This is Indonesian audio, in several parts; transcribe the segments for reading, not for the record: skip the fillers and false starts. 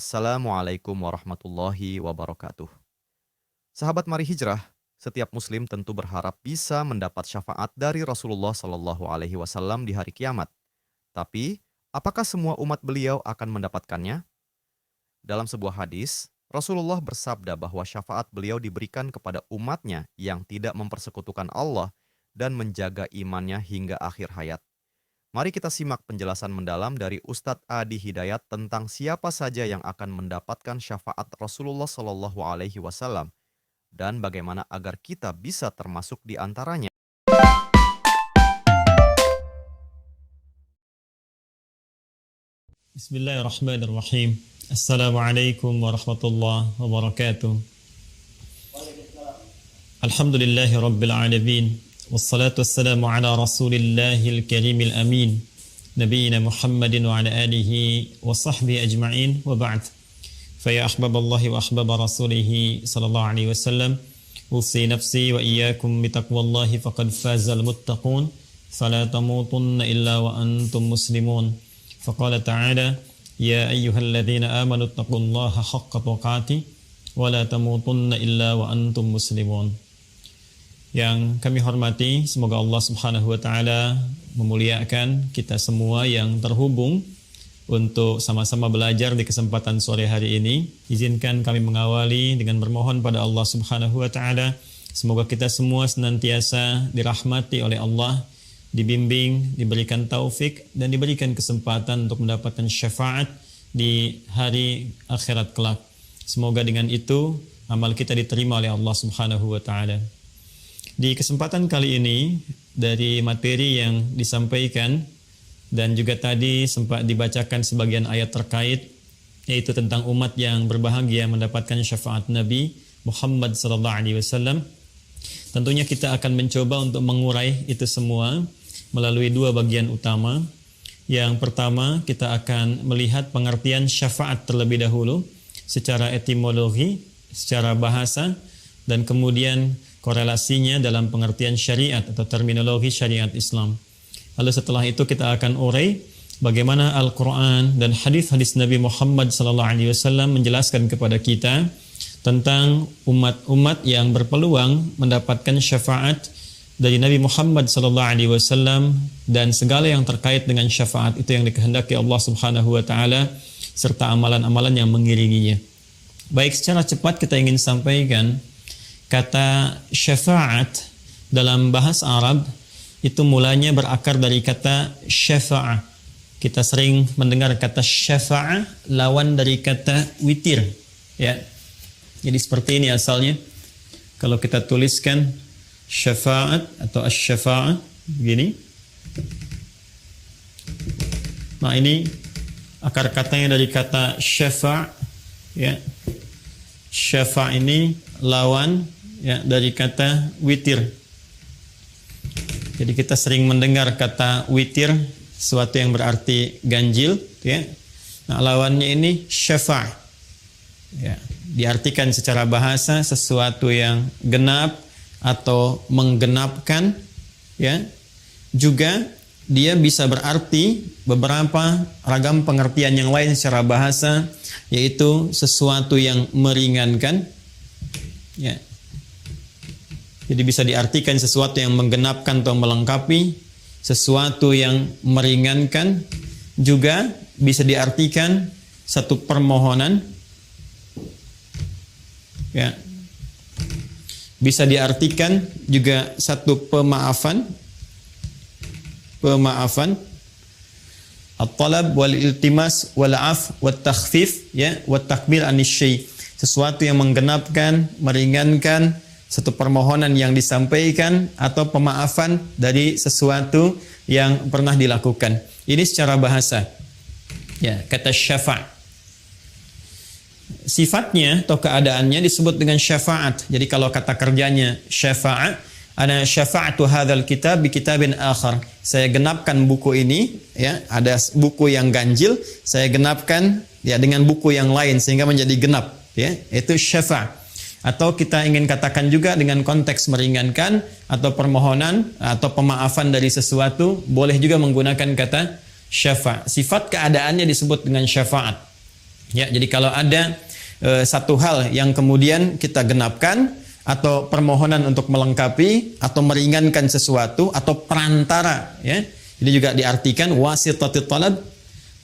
Assalamualaikum warahmatullahi wabarakatuh. Sahabat Mari Hijrah, setiap muslim tentu berharap bisa mendapat syafaat dari Rasulullah Shallallahu alaihi wasallam di hari kiamat. Tapi, apakah semua umat beliau akan mendapatkannya? Dalam sebuah hadis, Rasulullah bersabda bahwa syafaat beliau diberikan kepada umatnya yang tidak mempersekutukan Allah dan menjaga imannya hingga akhir hayat. Mari kita simak penjelasan mendalam dari Ustadz Adi Hidayat tentang siapa saja yang akan mendapatkan syafaat Rasulullah Shallallahu Alaihi Wasallam dan bagaimana agar kita bisa termasuk di antaranya. Bismillahirrahmanirrahim. Assalamualaikum warahmatullahi wabarakatuh. Alhamdulillahi rabbil alamin. Wassalatu wassalamu ala rasulillahil karimil amin. Nabiyyina Muhammadin wa ala alihi wa sahbihi ajma'in wa ba'd. Faya ahbaballahi wa ahbaba rasulihi sallallahu alaihi wasallam. Usi nafsi wa iyyakum bitaqwallahi faqad fazal muttaqun. Fala tamutunna illa wa antum muslimun. Faqala ta'ala ya ayyuhalladzina amanu taqullaha haqqa tuqatih wa la tamutunna illa wa antum muslimun. Yang kami hormati, semoga Allah Subhanahu wa taala memuliakan kita semua yang terhubung untuk sama-sama belajar di kesempatan sore hari ini. Izinkan kami mengawali dengan bermohon pada Allah Subhanahu wa taala, semoga kita semua senantiasa dirahmati oleh Allah, dibimbing, diberikan taufik dan diberikan kesempatan untuk mendapatkan syafaat di hari akhirat kelak. Semoga dengan itu amal kita diterima oleh Allah Subhanahu wa taala. Di kesempatan kali ini dari materi yang disampaikan dan juga tadi sempat dibacakan sebagian ayat terkait, yaitu tentang umat yang berbahagia mendapatkan syafaat Nabi Muhammad SAW. Tentunya kita akan mencoba untuk mengurai itu semua melalui dua bagian utama. Yang pertama, kita akan melihat pengertian syafaat terlebih dahulu secara etimologi, secara bahasa, dan kemudian korelasinya dalam pengertian syariat atau terminologi syariat Islam. Lalu setelah itu kita akan urai bagaimana Al-Quran dan hadis-hadis Nabi Muhammad SAW menjelaskan kepada kita tentang umat-umat yang berpeluang mendapatkan syafaat dari Nabi Muhammad SAW dan segala yang terkait dengan syafaat itu yang dikehendaki Allah Subhanahu wa taala serta amalan-amalan yang mengiringinya. Baik, secara cepat kita ingin sampaikan kata syafaat dalam bahasa Arab itu mulanya berakar dari kata syafa'ah. Kita sering mendengar kata syafa'ah lawan dari kata witir, ya. Jadi seperti ini asalnya. Kalau kita tuliskan syafa'at atau asy-syafa'ah begini. Nah, ini akar katanya dari kata syafa', ya. Syafa' ini lawan, ya, dari kata witir. Jadi kita sering mendengar kata witir, sesuatu yang berarti ganjil, ya. Nah, lawannya ini syafa', ya. Diartikan secara bahasa sesuatu yang genap atau menggenapkan, ya. Juga dia bisa berarti beberapa ragam pengertian yang lain secara bahasa, yaitu sesuatu yang meringankan, ya. Jadi bisa diartikan sesuatu yang menggenapkan atau melengkapi, sesuatu yang meringankan, juga bisa diartikan satu permohonan, ya. Bisa diartikan juga satu pemaafan, at-talab wal iltimas wal af wat takhfif, ya, wat takmil anisy, sesuatu yang menggenapkan, meringankan, satu permohonan yang disampaikan atau pemaafan dari sesuatu yang pernah dilakukan. Ini secara bahasa, ya, kata syafa'. Sifatnya atau keadaannya disebut dengan syafaat. Jadi kalau kata kerjanya syafa'a, ana syafa'atu hadzal kitab bi kitabin akhar. Saya genapkan buku ini, ya, ada buku yang ganjil, saya genapkan, ya, dengan buku yang lain sehingga menjadi genap, ya. Itu syafa'. Atau kita ingin katakan juga dengan konteks meringankan atau permohonan atau pemaafan dari sesuatu, boleh juga menggunakan kata syafa'. Sifat keadaannya disebut dengan syafaat. Ya, jadi kalau ada satu hal yang kemudian kita genapkan, atau permohonan untuk melengkapi atau meringankan sesuatu, atau perantara, ya. Ini juga diartikan wasitatit talab,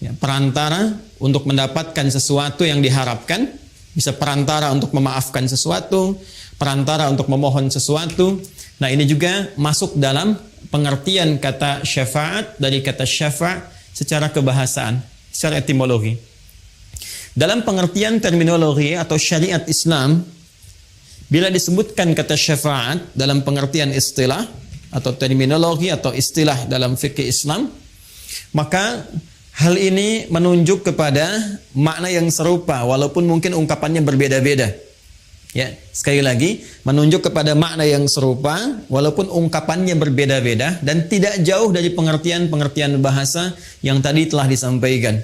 ya, perantara untuk mendapatkan sesuatu yang diharapkan, bisa perantara untuk memaafkan sesuatu, perantara untuk memohon sesuatu. Nah, ini juga masuk dalam pengertian kata syafaat dari kata syafa' secara kebahasaan, secara etimologi. Dalam pengertian terminologi atau syariat Islam, bila disebutkan kata syafaat dalam pengertian istilah atau terminologi atau istilah dalam fikih Islam, maka hal ini menunjuk kepada makna yang serupa walaupun mungkin ungkapannya berbeda-beda. Ya, sekali lagi menunjuk kepada makna yang serupa walaupun ungkapannya berbeda-beda dan tidak jauh dari pengertian-pengertian bahasa yang tadi telah disampaikan.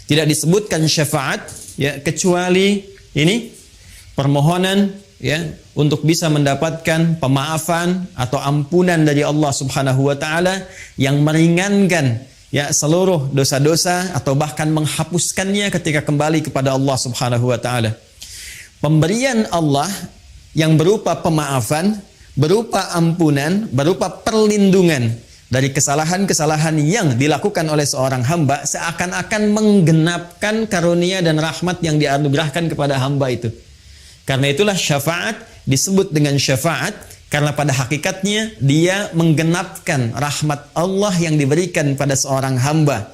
Tidak disebutkan syafaat, ya, kecuali ini permohonan, ya, untuk bisa mendapatkan pemaafan atau ampunan dari Allah Subhanahu wa taala yang meringankan, ya, seluruh dosa-dosa atau bahkan menghapuskannya ketika kembali kepada Allah Subhanahu wa taala. Pemberian Allah yang berupa pemaafan, berupa ampunan, berupa perlindungan dari kesalahan-kesalahan yang dilakukan oleh seorang hamba seakan-akan menggenapkan karunia dan rahmat yang dianugerahkan kepada hamba itu. Karena itulah syafaat disebut dengan syafaat karena pada hakikatnya dia menggenapkan rahmat Allah yang diberikan pada seorang hamba.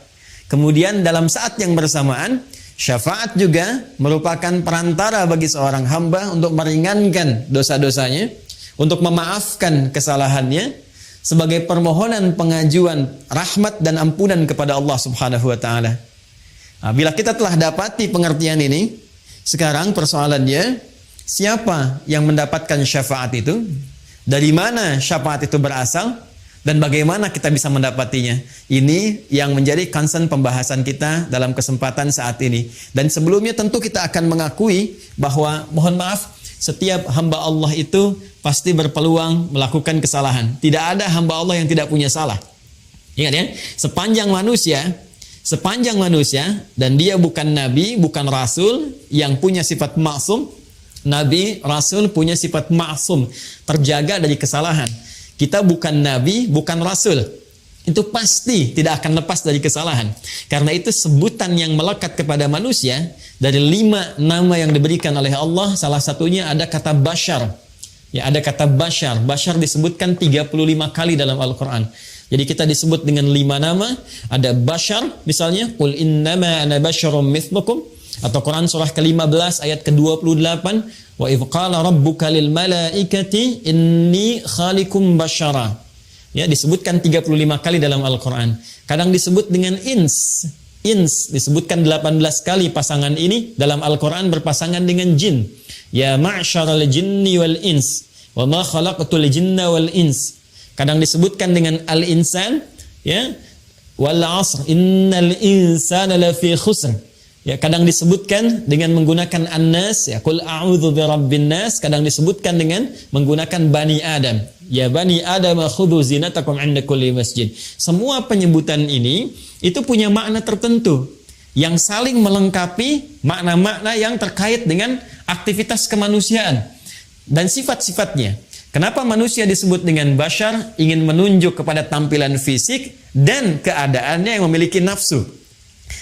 Kemudian dalam saat yang bersamaan, syafaat juga merupakan perantara bagi seorang hamba untuk meringankan dosa-dosanya, untuk memaafkan kesalahannya, sebagai permohonan pengajuan rahmat dan ampunan kepada Allah Subhanahu wa taala. Nah, bila kita telah dapati pengertian ini, sekarang persoalannya siapa yang mendapatkan syafaat itu? Dari mana syafaat itu berasal? Dan bagaimana kita bisa mendapatinya? Ini yang menjadi concern pembahasan kita dalam kesempatan saat ini. Dan sebelumnya tentu kita akan mengakui bahwa, mohon maaf, setiap hamba Allah itu pasti berpeluang melakukan kesalahan. Tidak ada hamba Allah yang tidak punya salah. Ingat ya, sepanjang manusia dan dia bukan nabi, bukan rasul yang punya sifat maksum. Nabi, rasul punya sifat maksum, terjaga dari kesalahan. Kita bukan nabi, bukan rasul. Itu pasti tidak akan lepas dari kesalahan. Karena itu sebutan yang melekat kepada manusia dari 5 nama yang diberikan oleh Allah, salah satunya ada kata bashar. Ya, ada kata bashar. Bashar disebutkan 35 kali dalam Al-Quran. Jadi kita disebut dengan 5 nama. Ada bashar, misalnya, Qul innama ana basyarum mithlukum. Atau Quran surah ke-15 ayat ke-28, wa idh qala rabbuka lil malaikati inni khaliqum basyara. Ya, disebutkan 35 kali dalam Al-Quran. Kadang disebut dengan ins. Ins disebutkan 18 kali pasangan ini dalam Al-Quran berpasangan dengan jin. Ya ma'syaral jinni wal ins wa ma khalaqtul jinna wal ins. Kadang disebutkan dengan al-insan, ya, wal 'asr innal insana lafi khusr. Ya, kadang disebutkan dengan menggunakan an-nas, ya, qul a'udzu birabbin nas. Kadang disebutkan dengan menggunakan bani Adam. Ya bani Adam khudhu zinatakum 'inda kulli masjid. Semua penyebutan ini itu punya makna tertentu yang saling melengkapi makna-makna yang terkait dengan aktivitas kemanusiaan dan sifat-sifatnya. Kenapa manusia disebut dengan bashar? Ingin menunjuk kepada tampilan fisik dan keadaannya yang memiliki nafsu.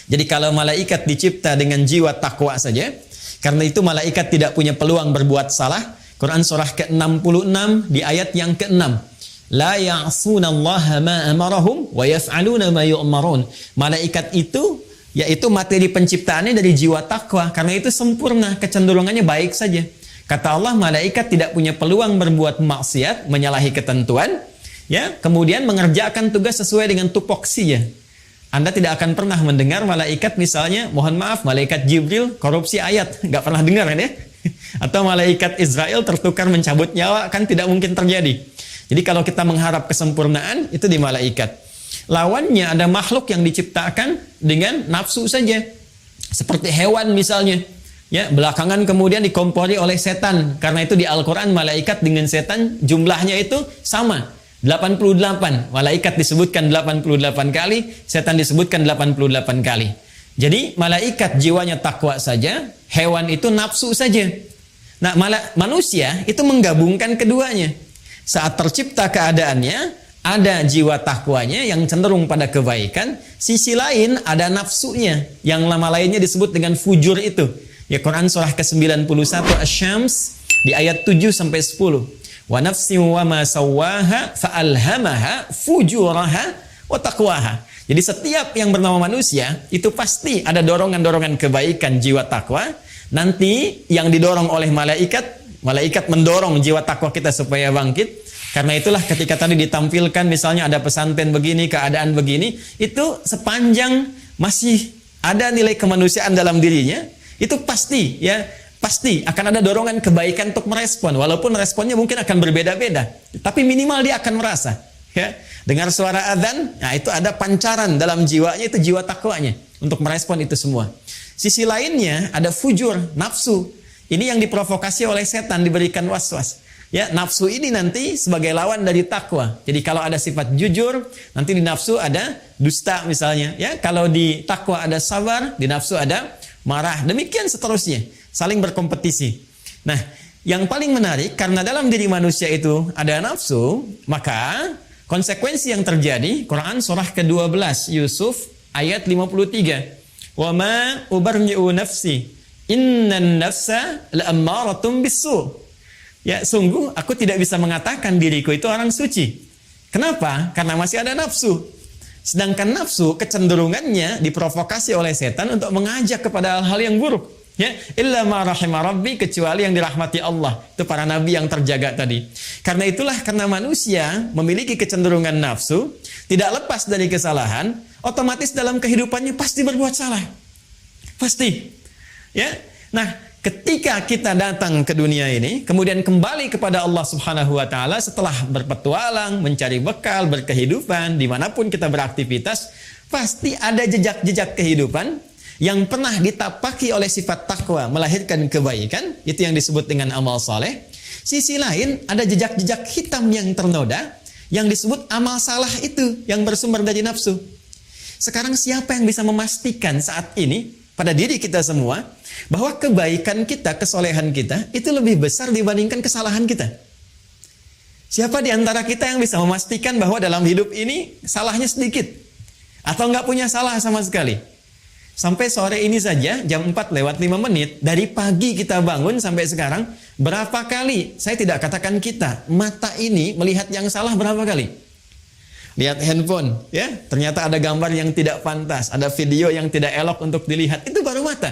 Jadi kalau malaikat dicipta dengan jiwa takwa saja, karena itu malaikat tidak punya peluang berbuat salah. Quran surah ke-66 di ayat yang ke-6. La ya'sunallaha ma amarahum wa yaf'aluna ma yu'marun. Malaikat itu, yaitu materi penciptaannya dari jiwa takwa, karena itu sempurna, kecenderungannya baik saja. Kata Allah, malaikat tidak punya peluang berbuat maksiat, menyalahi ketentuan, ya, kemudian mengerjakan tugas sesuai dengan tupoksinya. Anda tidak akan pernah mendengar malaikat misalnya, mohon maaf, malaikat Jibril korupsi ayat, nggak pernah dengar kan ya? Atau malaikat Israel tertukar mencabut nyawa, kan tidak mungkin terjadi. Jadi kalau kita mengharap kesempurnaan, itu di malaikat. Lawannya ada makhluk yang diciptakan dengan nafsu saja, seperti hewan misalnya. Ya, belakangan kemudian dikompori oleh setan. Karena itu di Al-Quran malaikat dengan setan jumlahnya itu sama. 88. Malaikat disebutkan 88 kali, setan disebutkan 88 kali. Jadi malaikat jiwanya takwa saja, hewan itu nafsu saja. Nah, manusia itu menggabungkan keduanya. Saat tercipta keadaannya, ada jiwa takwanya yang cenderung pada kebaikan, sisi lain ada nafsunya yang nama lainnya disebut dengan fujur itu. Ya, Quran surah ke-91 Asy-Syams di ayat 7 sampai 10. Wa nafsin wa ma sawwaha fa'alhamaha fujuraha wa taqwaha. Jadi setiap yang bernama manusia itu pasti ada dorongan-dorongan kebaikan jiwa takwa. Nanti yang didorong oleh malaikat mendorong jiwa takwa kita supaya bangkit. Karena itulah ketika tadi ditampilkan misalnya ada pesantren begini, keadaan begini, itu sepanjang masih ada nilai kemanusiaan dalam dirinya, itu pasti pasti akan ada dorongan kebaikan untuk merespon, walaupun responnya mungkin akan berbeda-beda, tapi minimal dia akan merasa, ya. Dengar suara adzan, nah itu ada pancaran dalam jiwanya, itu jiwa takwanya untuk merespon itu semua. Sisi lainnya ada fujur, nafsu. Ini yang diprovokasi oleh setan, diberikan was-was. Ya, nafsu ini nanti sebagai lawan dari takwa. Jadi kalau ada sifat jujur, nanti di nafsu ada dusta misalnya. Ya, kalau di takwa ada sabar, di nafsu ada marah. Demikian seterusnya, saling berkompetisi. Nah, yang paling menarik karena dalam diri manusia itu ada nafsu, maka konsekuensi yang terjadi, Quran surah ke-12 Yusuf ayat 53. Wa ma ubarri'u nafsi, innan nafsa la'ammaratum bis-su'. Ya, sungguh aku tidak bisa mengatakan diriku itu orang suci. Kenapa? Karena masih ada nafsu. Sedangkan nafsu kecenderungannya diprovokasi oleh setan untuk mengajak kepada hal-hal yang buruk. Ya, illa ma rahima rabbi, kecuali yang dirahmati Allah. Itu para nabi yang terjaga tadi. Karena itulah, karena manusia memiliki kecenderungan nafsu, tidak lepas dari kesalahan, otomatis dalam kehidupannya pasti berbuat salah. Pasti. Ya. Nah, ketika kita datang ke dunia ini, kemudian kembali kepada Allah Subhanahu wa Ta'ala setelah berpetualang, mencari bekal, berkehidupan, dimanapun kita beraktivitas, pasti ada jejak-jejak kehidupan yang pernah ditapaki oleh sifat takwa, melahirkan kebaikan, itu yang disebut dengan amal saleh. Sisi lain, ada jejak-jejak hitam yang ternoda, yang disebut amal salah itu, yang bersumber dari nafsu. Sekarang siapa yang bisa memastikan saat ini, pada diri kita semua, bahwa kebaikan kita, kesolehan kita itu lebih besar dibandingkan kesalahan kita? Siapa di antara kita yang bisa memastikan bahwa dalam hidup ini salahnya sedikit atau nggak punya salah sama sekali? Sampai sore ini saja jam 4:05 dari pagi kita bangun sampai sekarang, berapa kali, saya tidak katakan kita, mata ini melihat yang salah berapa kali? Lihat handphone, ya, ternyata ada gambar yang tidak pantas, ada video yang tidak elok untuk dilihat, itu baru mata.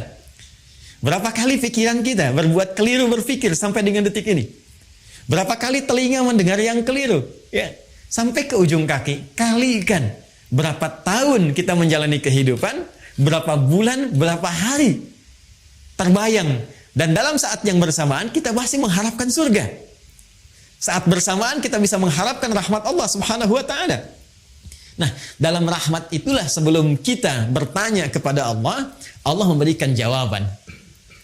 Berapa kali pikiran kita berbuat keliru berpikir sampai dengan detik ini? Berapa kali telinga mendengar yang keliru? Ya, sampai ke ujung kaki. Kalikan berapa tahun kita menjalani kehidupan, berapa bulan, berapa hari terbayang, dan dalam saat yang bersamaan kita masih mengharapkan surga. Saat bersamaan kita bisa mengharapkan rahmat Allah Subhanahu wa Ta'ala. Nah, dalam rahmat itulah sebelum kita bertanya kepada Allah, Allah memberikan jawaban.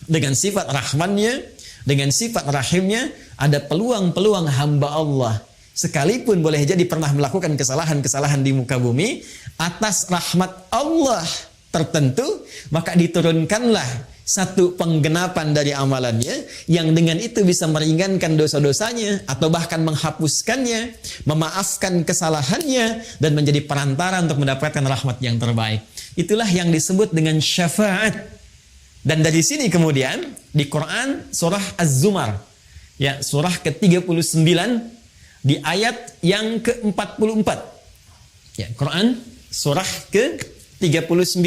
Dengan sifat rahmannya, dengan sifat rahimnya, ada peluang-peluang hamba Allah. Sekalipun boleh jadi pernah melakukan kesalahan-kesalahan di muka bumi, atas rahmat Allah tertentu, maka diturunkanlah satu penggenapan dari amalannya yang dengan itu bisa meringankan dosa-dosanya atau bahkan menghapuskannya, memaafkan kesalahannya, dan menjadi perantara untuk mendapatkan rahmat yang terbaik. Itulah yang disebut dengan syafaat. Dan dari sini kemudian di Quran surah Az-Zumar, ya, surah ke-39 di ayat yang ke-44. Ya, Quran surah ke-39.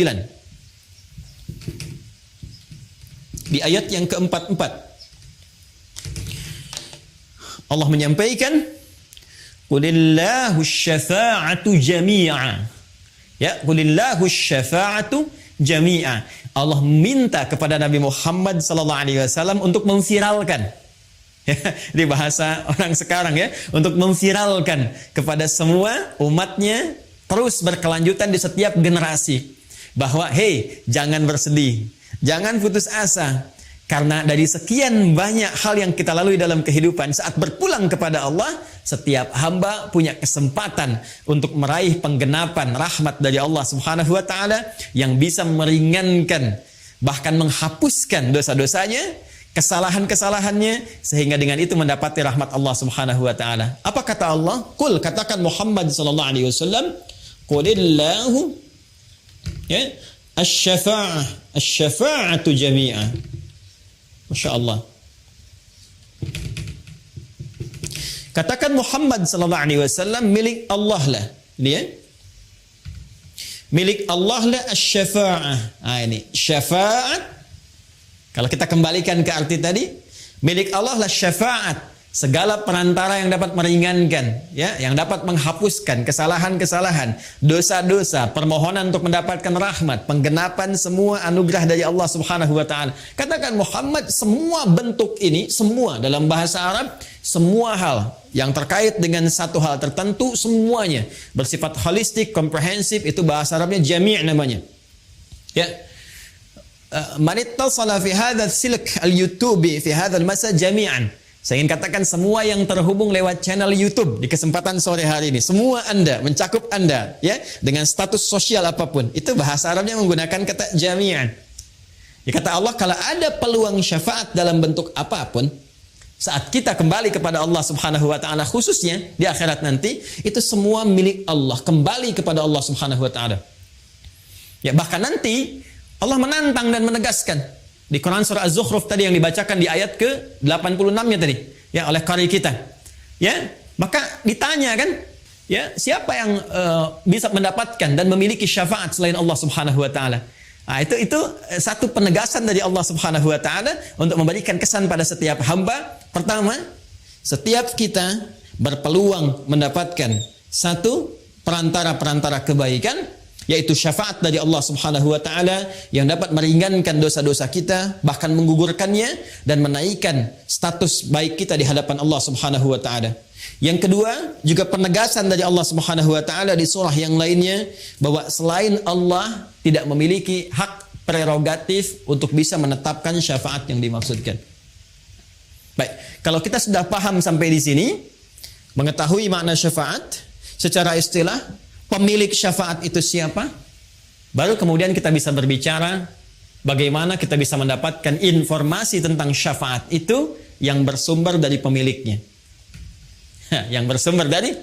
Di ayat yang ke-44 Allah menyampaikan, qulillahu syafa'atu jami'a. Ya, qulillahu syafa'atu jami'a. Allah minta kepada Nabi Muhammad SAW untuk memviralkan. Ya, di bahasa orang sekarang, ya, untuk memviralkan kepada semua umatnya, terus berkelanjutan di setiap generasi, bahwa hey, jangan bersedih, jangan putus asa, karena dari sekian banyak hal yang kita lalui dalam kehidupan, saat berpulang kepada Allah, setiap hamba punya kesempatan untuk meraih penggenapan rahmat dari Allah Subhanahu wa taala yang bisa meringankan bahkan menghapuskan dosa-dosanya, kesalahan-kesalahannya, sehingga dengan itu mendapati rahmat Allah Subhanahu wa taala. Apa kata Allah? Qul, katakan Muhammad sallallahu alaihi wasallam, qulillahu ya asy-syafa'atu jami'ah. Masya Allah. Katakan Muhammad sallallahu alaihi wasallam, milik Allah lah. Ini ya. Milik Allah lah asy-syafa'ah. Ini syafaat. Kalau kita kembalikan ke arti tadi, milik Allah lah syafaat. Segala perantara yang dapat meringankan, ya, yang dapat menghapuskan kesalahan-kesalahan, dosa-dosa, permohonan untuk mendapatkan rahmat, penggenapan semua anugerah dari Allah Subhanahu wa taala. Katakan Muhammad, semua bentuk ini, semua dalam bahasa Arab, semua hal yang terkait dengan satu hal tertentu, semuanya bersifat holistik, komprehensif, itu bahasa Arabnya jami' namanya. Ya. Man ittasala fi hadzal silk al-YouTube fi hadzal masa jami'an. Saya ingin katakan semua yang terhubung lewat channel YouTube di kesempatan sore hari ini, semua Anda, mencakup Anda, ya, dengan status sosial apapun, itu bahasa Arabnya menggunakan kata jami'an. Ya, kata Allah, kalau ada peluang syafaat dalam bentuk apapun, saat kita kembali kepada Allah Subhanahu wa taala, khususnya di akhirat nanti, itu semua milik Allah, kembali kepada Allah Subhanahu wa taala. Ya, bahkan nanti Allah menantang dan menegaskan di Quran surah Az-Zukhruf tadi yang dibacakan di ayat ke-86-nya tadi, ya, oleh qari kita. Ya, maka ditanya kan, ya, siapa yang bisa mendapatkan dan memiliki syafaat selain Allah Subhanahu wa taala? Nah, itu satu penegasan dari Allah Subhanahu wa taala untuk memberikan kesan pada setiap hamba. Pertama, setiap kita berpeluang mendapatkan satu perantara-perantara kebaikan, yaitu syafaat dari Allah Subhanahu wa taala yang dapat meringankan dosa-dosa kita, bahkan menggugurkannya dan menaikkan status baik kita di hadapan Allah Subhanahu wa taala. Yang kedua, juga penegasan dari Allah Subhanahu wa taala di surah yang lainnya bahwa selain Allah tidak memiliki hak prerogatif untuk bisa menetapkan syafaat yang dimaksudkan. Baik, kalau kita sudah paham sampai di sini, mengetahui makna syafaat secara istilah, pemilik syafaat itu siapa? Baru kemudian kita bisa berbicara bagaimana kita bisa mendapatkan informasi tentang syafaat itu yang bersumber dari pemiliknya. Yang bersumber dari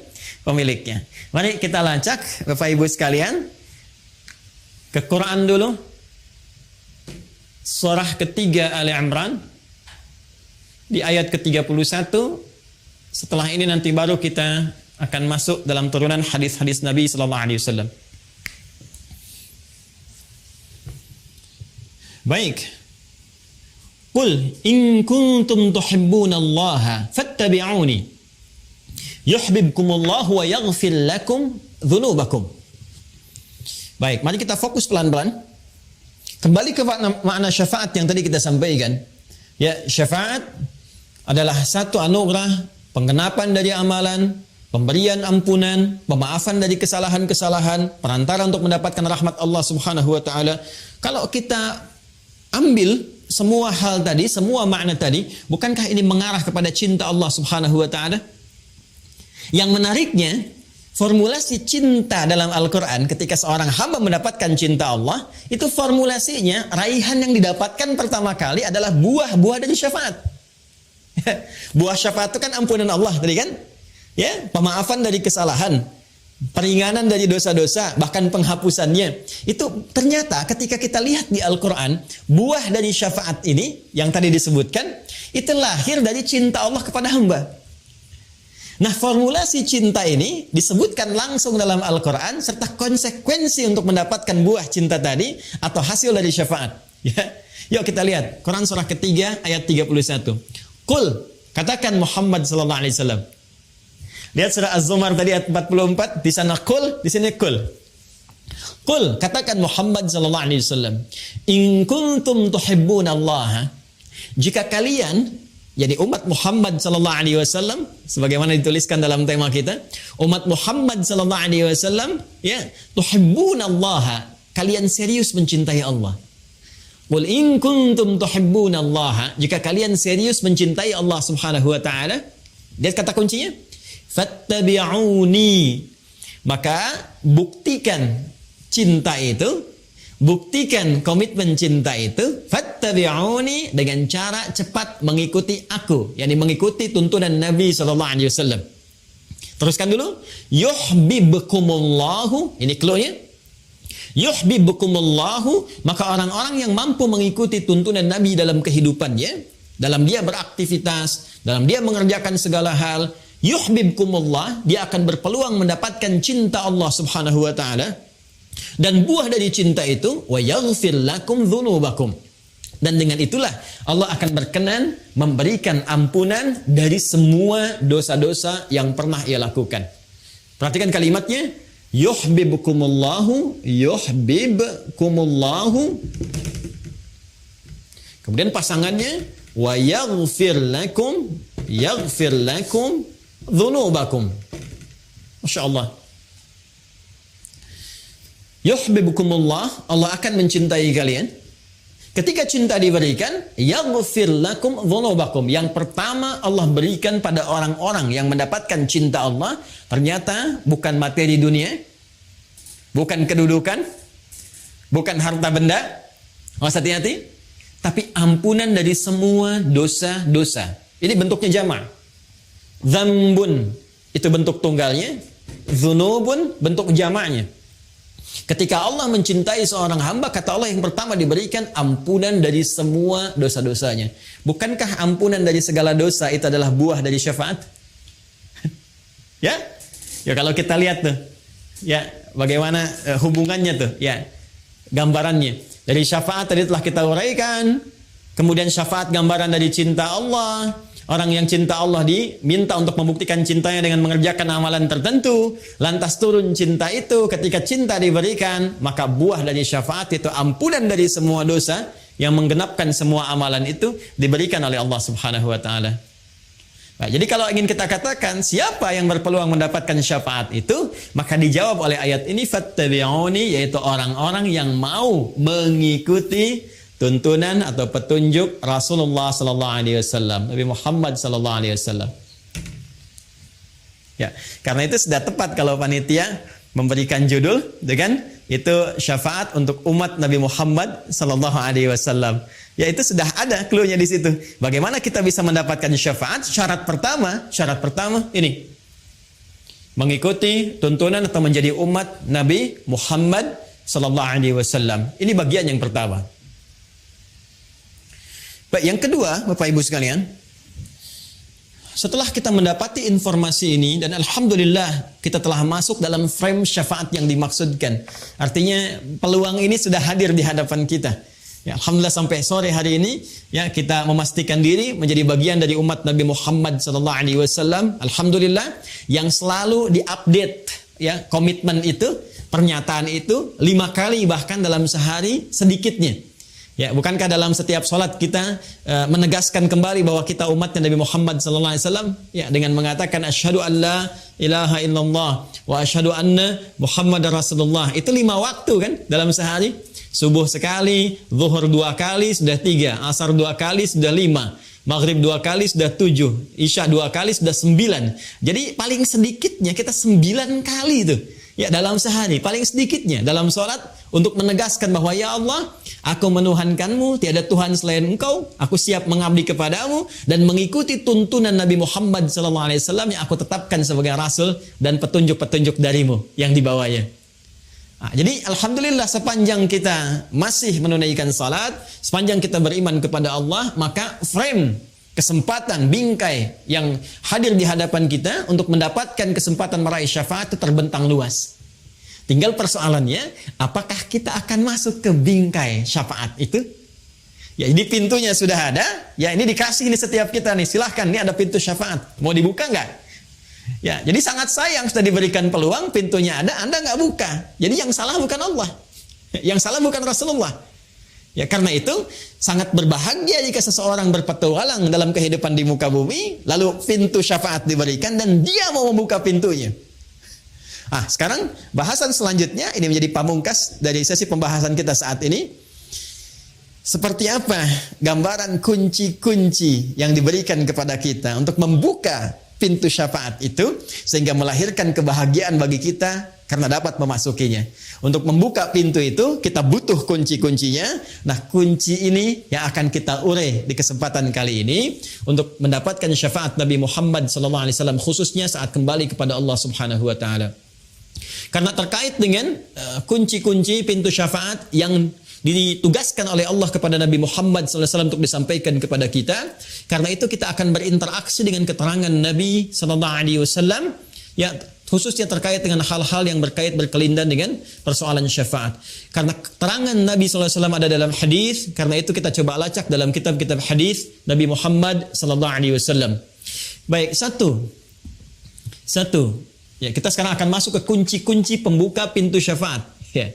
pemiliknya. Mari kita lacak Bapak Ibu sekalian ke Quran dulu. Surah ketiga Ali Imran di ayat ke-31. Setelah ini nanti baru kita akan masuk dalam turunan hadis-hadis Nabi sallallahu alaihi wasallam. Baik. Qul in kuntum tuhibbunallaha fattabi'uni yuhibbukumullahu wa yaghfir lakum dzunubakum. Baik, mari kita fokus pelan-pelan. Kembali ke makna syafaat yang tadi kita sampaikan. Ya, syafaat adalah satu anugerah, penggenapan dari amalan, pemberian ampunan, pemaafan dari kesalahan-kesalahan, perantara untuk mendapatkan rahmat Allah Subhanahu wa taala. Kalau kita ambil semua hal tadi, semua makna tadi, bukankah ini mengarah kepada cinta Allah Subhanahu wa taala? Yang menariknya, formulasi cinta dalam Al-Quran ketika seorang hamba mendapatkan cinta Allah, itu formulasinya, raihan yang didapatkan pertama kali adalah buah-buah dari syafaat. Buah syafaat itu kan ampunan Allah tadi kan? Ya, pemaafan dari kesalahan, peringanan dari dosa-dosa, bahkan penghapusannya. Itu ternyata ketika kita lihat di Al-Quran, buah dari syafaat ini yang tadi disebutkan, itu lahir dari cinta Allah kepada hamba. Nah, formulasi cinta ini disebutkan langsung dalam Al-Quran serta konsekuensi untuk mendapatkan buah cinta tadi atau hasil dari syafaat. Ya. Yuk kita lihat Quran surah ketiga ayat 31. Qul, katakan Muhammad sallallahu alaihi wasallam. Lihat surah Az-Zumar tadi ayat 44, di sana qul, di sini qul. Qul, katakan Muhammad sallallahu alaihi wasallam, in kuntum tuhibbunallaha, jika kalian, jadi umat Muhammad sallallahu alaihi wasallam, sebagaimana dituliskan dalam tema kita, umat Muhammad sallallahu alaihi wasallam, ya, tuhibbunallaha, kalian serius mencintai Allah. Qul in kuntum tuhibbunallaha, jika kalian serius mencintai Allah Subhanahu wa taala, lihat kata kuncinya, fattabi'uni. Maka buktikan cinta itu, buktikan komitmen cinta itu, fattabi'uni, dengan cara cepat mengikuti aku, yakni mengikuti tuntunan Nabi sallallahu alaihi wasallam. Teruskan dulu, yuhibbukumullahu, ini clue-nya. Yuhibbukumullahu, maka orang-orang yang mampu mengikuti tuntunan Nabi dalam kehidupannya, dalam dia beraktivitas, dalam dia mengerjakan segala hal, yuhibbukumullah, dia akan berpeluang mendapatkan cinta Allah Subhanahu wa taala. Dan buah dari cinta itu, wa yaghfir lakum dzunubakum. Dan dengan itulah Allah akan berkenan memberikan ampunan dari semua dosa-dosa yang pernah ia lakukan. Perhatikan kalimatnya, yuhibbukumullahu, yuhibbukumullahu. Kemudian pasangannya, wa yaghfir lakum dzunubakum. Masya Allah. Yuhibbukumullah, Allah akan mencintai kalian. Ketika cinta diberikan, yaghfir lakum dzunubakum. Yang pertama Allah berikan pada orang-orang yang mendapatkan cinta Allah, ternyata bukan materi dunia, bukan kedudukan, bukan harta benda. Awas hati-hati. Tapi ampunan dari semua dosa-dosa. Ini bentuknya jamak. Dzambun itu bentuk tunggalnya, dzunubun bentuk jamaknya. Ketika Allah mencintai seorang hamba, kata Allah yang pertama diberikan ampunan dari semua dosa-dosanya. Bukankah ampunan dari segala dosa itu adalah buah dari syafaat? Ya? Ya kalau kita lihat tuh, ya bagaimana hubungannya tuh, ya gambarannya. Dari syafaat tadi telah kita uraikan, kemudian syafaat gambaran dari cinta Allah. Orang yang cinta Allah diminta untuk membuktikan cintanya dengan mengerjakan amalan tertentu. Lantas turun cinta itu, ketika cinta diberikan, maka buah dari syafaat itu ampunan dari semua dosa yang menggenapkan semua amalan itu diberikan oleh Allah Subhanahu wa taala. Nah, jadi kalau ingin kita katakan siapa yang berpeluang mendapatkan syafaat itu, maka dijawab oleh ayat ini, fattabi'uni, yaitu orang-orang yang mau mengikuti tuntunan atau petunjuk Rasulullah sallallahu alaihi wasallam, Nabi Muhammad sallallahu alaihi wasallam. Ya, karena itu sudah tepat kalau panitia memberikan judul dengan itu syafaat untuk umat Nabi Muhammad sallallahu alaihi wasallam. Ya, itu sudah ada clue-nya di situ. Bagaimana kita bisa mendapatkan syafaat? Syarat pertama ini. Mengikuti tuntunan atau menjadi umat Nabi Muhammad sallallahu alaihi wasallam. Ini bagian yang pertama. Baik, yang kedua, Bapak Ibu sekalian, setelah kita mendapati informasi ini, dan alhamdulillah kita telah masuk dalam frame syafaat yang dimaksudkan. Artinya peluang ini sudah hadir di hadapan kita. Ya, alhamdulillah sampai sore hari ini ya kita memastikan diri menjadi bagian dari umat Nabi Muhammad sallallahu alaihi wasallam. Alhamdulillah yang selalu diupdate ya komitmen itu, pernyataan itu 5 kali bahkan dalam sehari sedikitnya. Ya, bukankah dalam setiap sholat kita menegaskan kembali bahwa kita umatnya Nabi Muhammad sallallahu alaihi wasallam ya dengan mengatakan asyhadu an la ilaha illallah wa asyhadu anna Muhammadar Rasulullah. Itu 5 waktu kan dalam sehari. Subuh sekali, zuhur 2 kali sudah 3, asar 2 kali sudah 5, maghrib 2 kali sudah 7, isya 2 kali sudah 9. Jadi paling sedikitnya kita 9 kali itu. Ya, dalam sehari, paling sedikitnya dalam sholat untuk menegaskan bahwa ya Allah, aku menuhankanmu, tiada Tuhan selain Engkau, aku siap mengabdi kepadamu dan mengikuti tuntunan Nabi Muhammad SAW yang aku tetapkan sebagai Rasul dan petunjuk-petunjuk darimu yang dibawanya. Nah, jadi alhamdulillah sepanjang kita masih menunaikan salat, sepanjang kita beriman kepada Allah, maka frame kesempatan bingkai yang hadir di hadapan kita untuk mendapatkan kesempatan meraih syafaat itu terbentang luas. Tinggal persoalannya, apakah kita akan masuk ke bingkai syafaat itu? Ya, ini pintunya sudah ada. Ya, ini dikasih ini setiap kita nih. Silahkan, ini ada pintu syafaat. Mau dibuka nggak? Ya, jadi sangat sayang sudah diberikan peluang, pintunya ada, Anda nggak buka. Jadi yang salah bukan Allah. Yang salah bukan Rasulullah. Ya, karena itu sangat berbahagia jika seseorang berpetualang dalam kehidupan di muka bumi, lalu pintu syafaat diberikan dan dia mau membuka pintunya. Sekarang bahasan selanjutnya ini menjadi pamungkas dari sesi pembahasan kita saat ini. Seperti apa gambaran kunci-kunci yang diberikan kepada kita untuk membuka pintu syafaat itu sehingga melahirkan kebahagiaan bagi kita karena dapat memasukinya. Untuk membuka pintu itu kita butuh kunci-kuncinya. Nah, kunci ini yang akan kita urai di kesempatan kali ini untuk mendapatkan syafaat Nabi Muhammad SAW khususnya saat kembali kepada Allah Subhanahu wa taala. Karena terkait dengan kunci-kunci pintu syafaat yang ditugaskan oleh Allah kepada Nabi Muhammad SAW untuk disampaikan kepada kita. Karena itu kita akan berinteraksi dengan keterangan Nabi SAW, ya khususnya terkait dengan hal-hal yang berkelindan dengan persoalan syafaat. Karena keterangan Nabi SAW ada dalam hadis, karena itu kita coba lacak dalam kitab-kitab hadis Nabi Muhammad SAW. Baik, satu. Ya, kita sekarang akan masuk ke kunci-kunci pembuka pintu syafaat. Ya.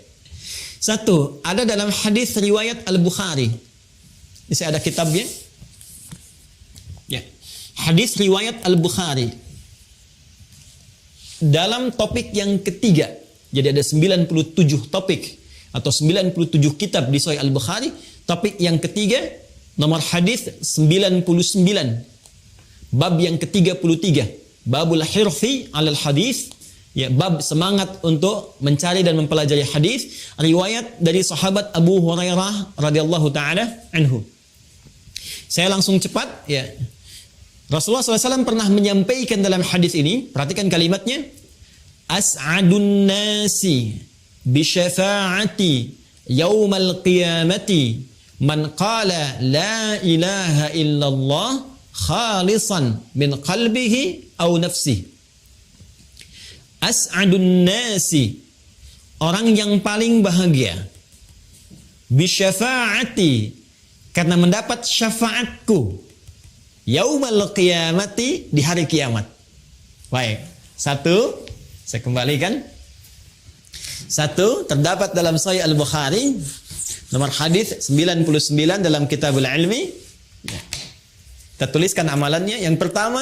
Satu, ada dalam hadis riwayat Al-Bukhari. Ini saya ada kitabnya. Ya. Hadis riwayat Al-Bukhari. Dalam topik yang ketiga. Jadi ada 97 topik atau 97 kitab di Sahih Al-Bukhari. Topik yang ketiga, nomor hadis 99. Bab yang ke-33. Babul hirfi 'alal hadis. Ya, bab semangat untuk mencari dan mempelajari hadis, riwayat dari sahabat Abu Hurairah radhiyallahu taala anhu. Saya langsung cepat ya. Rasulullah SAW pernah menyampaikan dalam hadis ini, perhatikan kalimatnya, as'adun nasi bi syafa'ati yaumal qiyamati man qala la ilaha illallah khalisan min qalbihi aw nafsihi. As'adun nasi, orang yang paling bahagia, bisyafa'ati, karena mendapat syafaatku, yaumal qiyamati, di hari kiamat. Baik, satu, saya kembalikan. Satu, terdapat dalam Sahih Al-Bukhari, nomor hadis 99 dalam Kitabul Ilmi. Kita tuliskan amalannya. Yang pertama,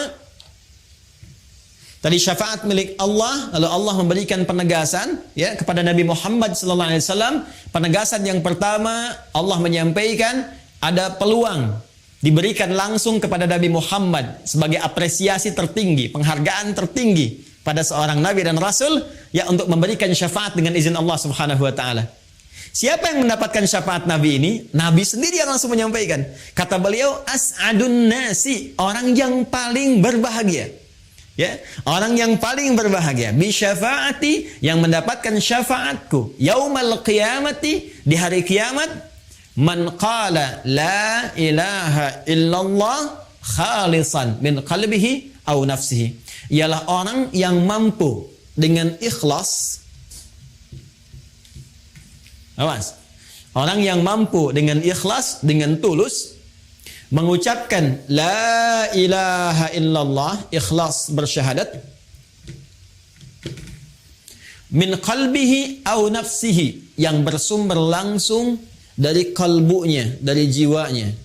tadi syafaat milik Allah, lalu Allah memberikan penegasan ya kepada Nabi Muhammad SAW. Penegasan yang pertama, Allah menyampaikan ada peluang diberikan langsung kepada Nabi Muhammad sebagai apresiasi tertinggi, penghargaan tertinggi pada seorang nabi dan rasul ya untuk memberikan syafaat dengan izin Allah Subhanahu wa taala. Siapa yang mendapatkan syafaat Nabi ini? Nabi sendiri yang langsung menyampaikan. Kata beliau, as'adun nasi, orang yang paling berbahagia. Ya, orang yang paling berbahagia bi syafaati, yang mendapatkan syafaatku yaumal qiyamati, di hari kiamat, man qala la ilaha illallah khalisan min qalbihi aw nafsihi, ialah orang yang mampu dengan ikhlas. Awas. Orang yang mampu dengan ikhlas, dengan tulus mengucapkan la ilaha illallah, ikhlas bersyahadat, min qalbihi aw nafsihi, yang bersumber langsung dari kalbunya, dari jiwanya.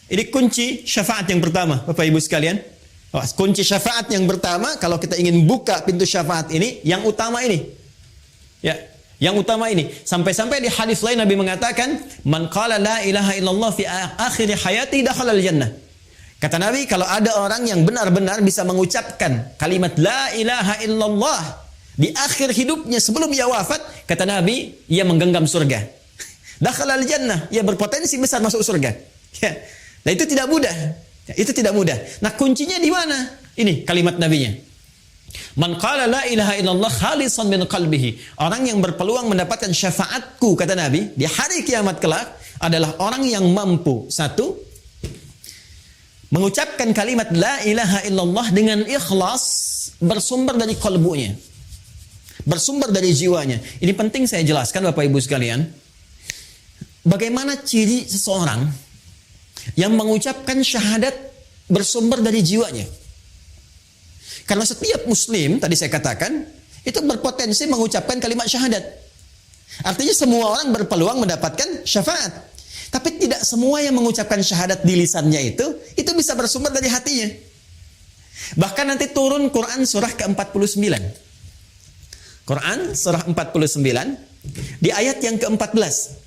Ini kunci syafaat yang pertama, Bapak Ibu sekalian. Kunci syafaat yang pertama, kalau kita ingin buka pintu syafaat ini, yang utama ini. Ya, yang utama ini. Sampai-sampai di hadis lain Nabi mengatakan, man qala la ilaha illallah fi akhir hayati dakhala al-jannah. Kata Nabi, kalau ada orang yang benar-benar bisa mengucapkan kalimat la ilaha illallah di akhir hidupnya sebelum ia wafat, kata Nabi, ia menggenggam surga. Dakhala al-jannah, ia berpotensi besar masuk surga. Ya. Nah, itu tidak mudah. Itu tidak mudah. Nah, kuncinya di mana? Ini kalimat nabinya. Man qala la ilaha illallah khalisan min qalbihi. Orang yang berpeluang mendapatkan syafaatku, kata Nabi, di hari kiamat kelak adalah orang yang mampu, satu, mengucapkan kalimat la ilaha illallah dengan ikhlas, bersumber dari kalbunya, bersumber dari jiwanya. Ini penting saya jelaskan Bapak Ibu sekalian. Bagaimana ciri seseorang yang mengucapkan syahadat bersumber dari jiwanya? Karena setiap muslim, tadi saya katakan, itu berpotensi mengucapkan kalimat syahadat. Artinya semua orang berpeluang mendapatkan syafaat. Tapi tidak semua yang mengucapkan syahadat di lisannya itu bisa bersumber dari hatinya. Bahkan nanti turun Quran surah ke-49. Quran surah 49 di ayat yang ke-14.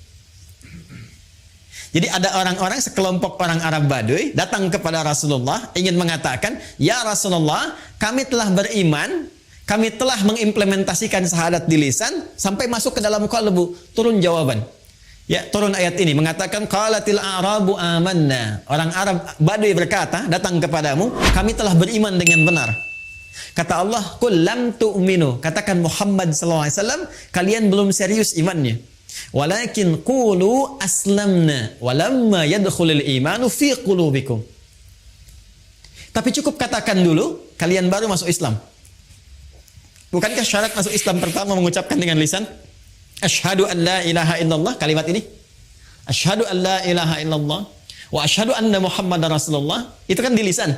Jadi ada orang-orang, sekelompok orang Arab Baduy datang kepada Rasulullah ingin mengatakan, "Ya Rasulullah, kami telah beriman, kami telah mengimplementasikan syahadat di lisan sampai masuk ke dalam qalbu." Turun jawaban. Ya, turun ayat ini mengatakan, qalatil a'rabu amanna. Orang Arab Baduy berkata, datang kepadamu, kami telah beriman dengan benar. Kata Allah, qul lam tu'minu. Katakan Muhammad SAW, kalian belum serius imannya. Walakin qulu aslamna walamma yadkhulul imanu fi qulubikum. Tapi cukup katakan dulu, kalian baru masuk Islam. Bukankah syarat masuk Islam pertama mengucapkan dengan lisan? Asyhadu an la ilaha illallah, kalimat ini. Asyhadu an la ilaha illallah wa asyhadu anna Muhammadar Rasulullah. Itu kan di lisan.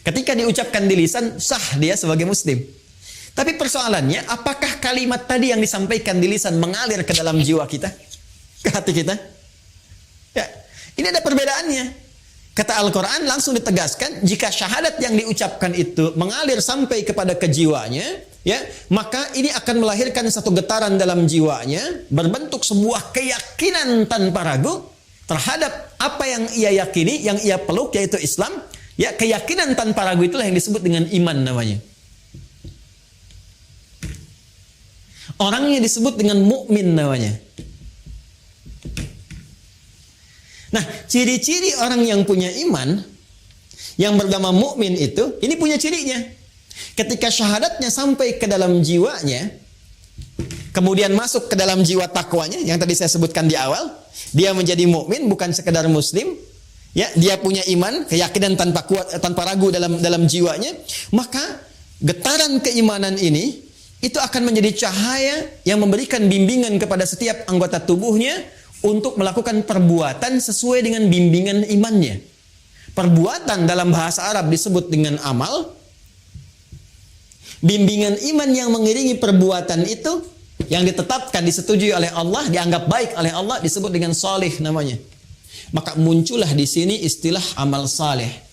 Ketika diucapkan di lisan, sah dia sebagai muslim. Tapi persoalannya, apakah kalimat tadi yang disampaikan di lisan mengalir ke dalam jiwa kita? Ke hati kita? Ya, ini ada perbedaannya. Kata Al-Quran langsung ditegaskan, jika syahadat yang diucapkan itu mengalir sampai kepada kejiwanya, ya, maka ini akan melahirkan satu getaran dalam jiwanya, berbentuk sebuah keyakinan tanpa ragu terhadap apa yang ia yakini, yang ia peluk, yaitu Islam. Ya, keyakinan tanpa ragu itulah yang disebut dengan iman namanya. Orangnya disebut dengan mukmin namanya. Nah, ciri-ciri orang yang punya iman, yang bernama mukmin itu, ini punya cirinya. Ketika syahadatnya sampai ke dalam jiwanya, kemudian masuk ke dalam jiwa takwanya, yang tadi saya sebutkan di awal, dia menjadi mukmin, bukan sekedar muslim. Ya, dia punya iman, keyakinan tanpa ragu dalam jiwanya, maka getaran keimanan ini itu akan menjadi cahaya yang memberikan bimbingan kepada setiap anggota tubuhnya untuk melakukan perbuatan sesuai dengan bimbingan imannya. Perbuatan dalam bahasa Arab disebut dengan amal. Bimbingan iman yang mengiringi perbuatan itu yang ditetapkan, disetujui oleh Allah, dianggap baik oleh Allah, disebut dengan salih namanya. Maka muncullah di sini istilah amal saleh.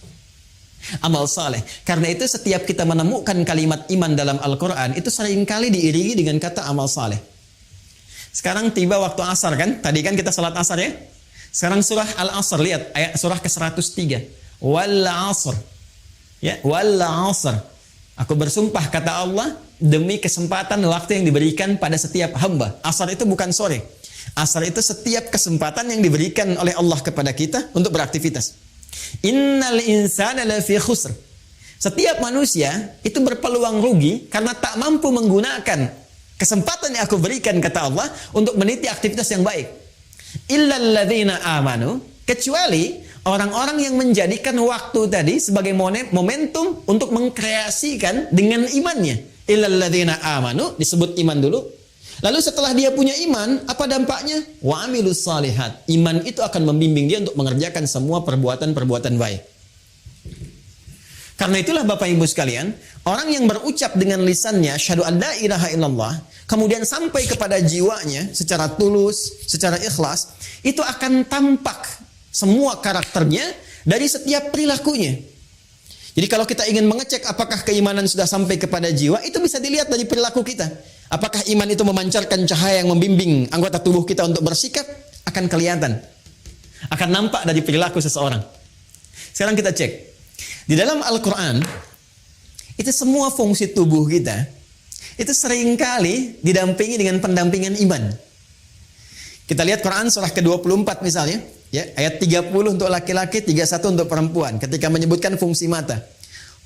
Amal saleh. Karena itu setiap kita menemukan kalimat iman dalam Al-Quran, itu seringkali diiringi dengan kata amal saleh. Sekarang tiba waktu asar kan? Tadi kan kita salat asar ya? Sekarang surah Al-Asr, lihat ayat surah ke-103. Wal asr. Ya, wal asr. Aku bersumpah, kata Allah, demi kesempatan waktu yang diberikan pada setiap hamba. Asar itu bukan sore. Asar itu setiap kesempatan yang diberikan oleh Allah kepada kita untuk beraktivitas. Innal insana lafi khusr. Setiap manusia itu berpeluang rugi karena tak mampu menggunakan kesempatan yang aku berikan, kata Allah, untuk meniti aktivitas yang baik. Illal ladzina amanu, kecuali orang-orang yang menjadikan waktu tadi sebagai momentum untuk mengkreasikan dengan imannya. Illal ladzina amanu, disebut iman dulu. Lalu setelah dia punya iman, apa dampaknya? Wa amilus salihat. Iman itu akan membimbing dia untuk mengerjakan semua perbuatan-perbuatan baik. Karena itulah Bapak Ibu sekalian, orang yang berucap dengan lisannya syahadu an la ilaha illallah, kemudian sampai kepada jiwanya secara tulus, secara ikhlas, itu akan tampak semua karakternya dari setiap perilakunya. Jadi kalau kita ingin mengecek apakah keimanan sudah sampai kepada jiwa, itu bisa dilihat dari perilaku kita. Apakah iman itu memancarkan cahaya yang membimbing anggota tubuh kita untuk bersikap? Akan kelihatan. Akan nampak dari perilaku seseorang. Sekarang kita cek. Di dalam Al-Quran, itu semua fungsi tubuh kita, itu seringkali didampingi dengan pendampingan iman. Kita lihat Quran surah ke-24 misalnya, ya, ayat 30 untuk laki-laki, 31 untuk perempuan, ketika menyebutkan fungsi mata.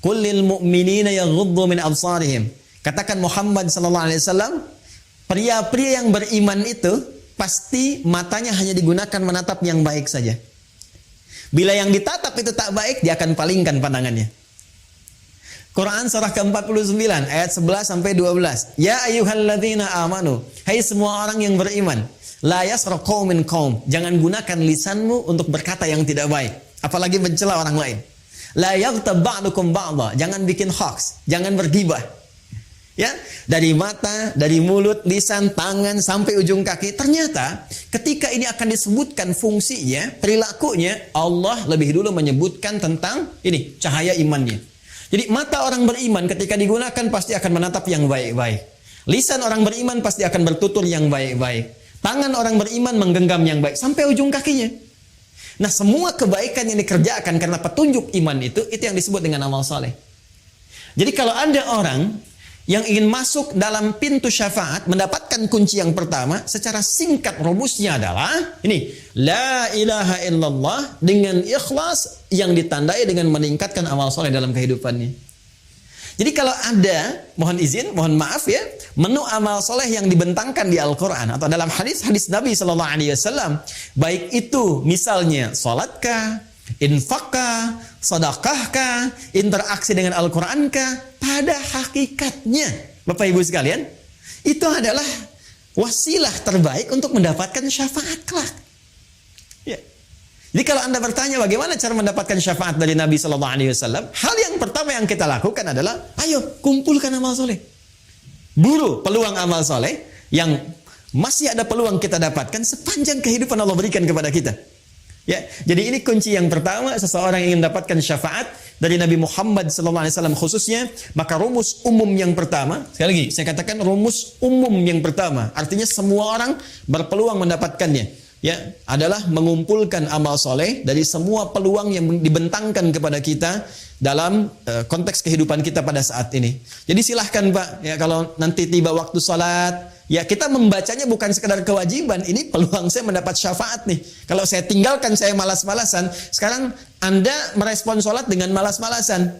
Qul lil mu'minina yaghuddu min absarihim. Katakan Muhammad sallallahu alaihi wasallam, pria-pria yang beriman itu pasti matanya hanya digunakan menatap yang baik saja. Bila yang ditatap itu tak baik, dia akan palingkan pandangannya. Quran surah ke-49 ayat 11 sampai 12. Ya ayyuhalladzina amanu, hai semua orang yang beriman, la yasra qaumin qaum, jangan gunakan lisanmu untuk berkata yang tidak baik, apalagi mencela orang lain. La yaghtab ba'dukum ba'dha, jangan bikin hoax, jangan bergibah. Ya, dari mata, dari mulut, lisan, tangan sampai ujung kaki. Ternyata ketika ini akan disebutkan fungsinya, perilakunya, Allah lebih dulu menyebutkan tentang ini, cahaya imannya. Jadi mata orang beriman ketika digunakan pasti akan menatap yang baik-baik. Lisan orang beriman pasti akan bertutur yang baik-baik. Tangan orang beriman menggenggam yang baik sampai ujung kakinya. Nah, semua kebaikan yang dikerjakan karena petunjuk iman itu yang disebut dengan amal soleh. Jadi kalau ada orang yang ingin masuk dalam pintu syafaat, mendapatkan kunci yang pertama, secara singkat rumusnya adalah ini, la ilaha illallah dengan ikhlas yang ditandai dengan meningkatkan amal soleh dalam kehidupannya. Jadi kalau ada, mohon izin, mohon maaf ya, menu amal soleh yang dibentangkan di Al-Quran atau dalam hadis-hadis Nabi SAW, baik itu misalnya salatkah, infakkah, sedekahkah, interaksi dengan Al-Qurankah, pada hakikatnya Bapak Ibu sekalian, itu adalah wasilah terbaik untuk mendapatkan syafaat kelak. Ya. Jadi kalau Anda bertanya bagaimana cara mendapatkan syafaat dari Nabi sallallahu alaihi wasallam, hal yang pertama yang kita lakukan adalah ayo kumpulkan amal soleh. Buru peluang amal soleh yang masih ada peluang kita dapatkan sepanjang kehidupan Allah berikan kepada kita. Ya, jadi ini kunci yang pertama, seseorang yang ingin mendapatkan syafaat dari Nabi Muhammad SAW khususnya, maka rumus umum yang pertama, sekali lagi saya katakan rumus umum yang pertama, artinya semua orang berpeluang mendapatkannya, ya, adalah mengumpulkan amal soleh dari semua peluang yang dibentangkan kepada kita dalam konteks kehidupan kita pada saat ini. Jadi silahkan Pak, ya, kalau nanti tiba waktu salat, ya kita membacanya bukan sekedar kewajiban, ini peluang saya mendapat syafaat nih. Kalau saya tinggalkan, saya malas-malasan, sekarang Anda merespon salat dengan malas-malasan.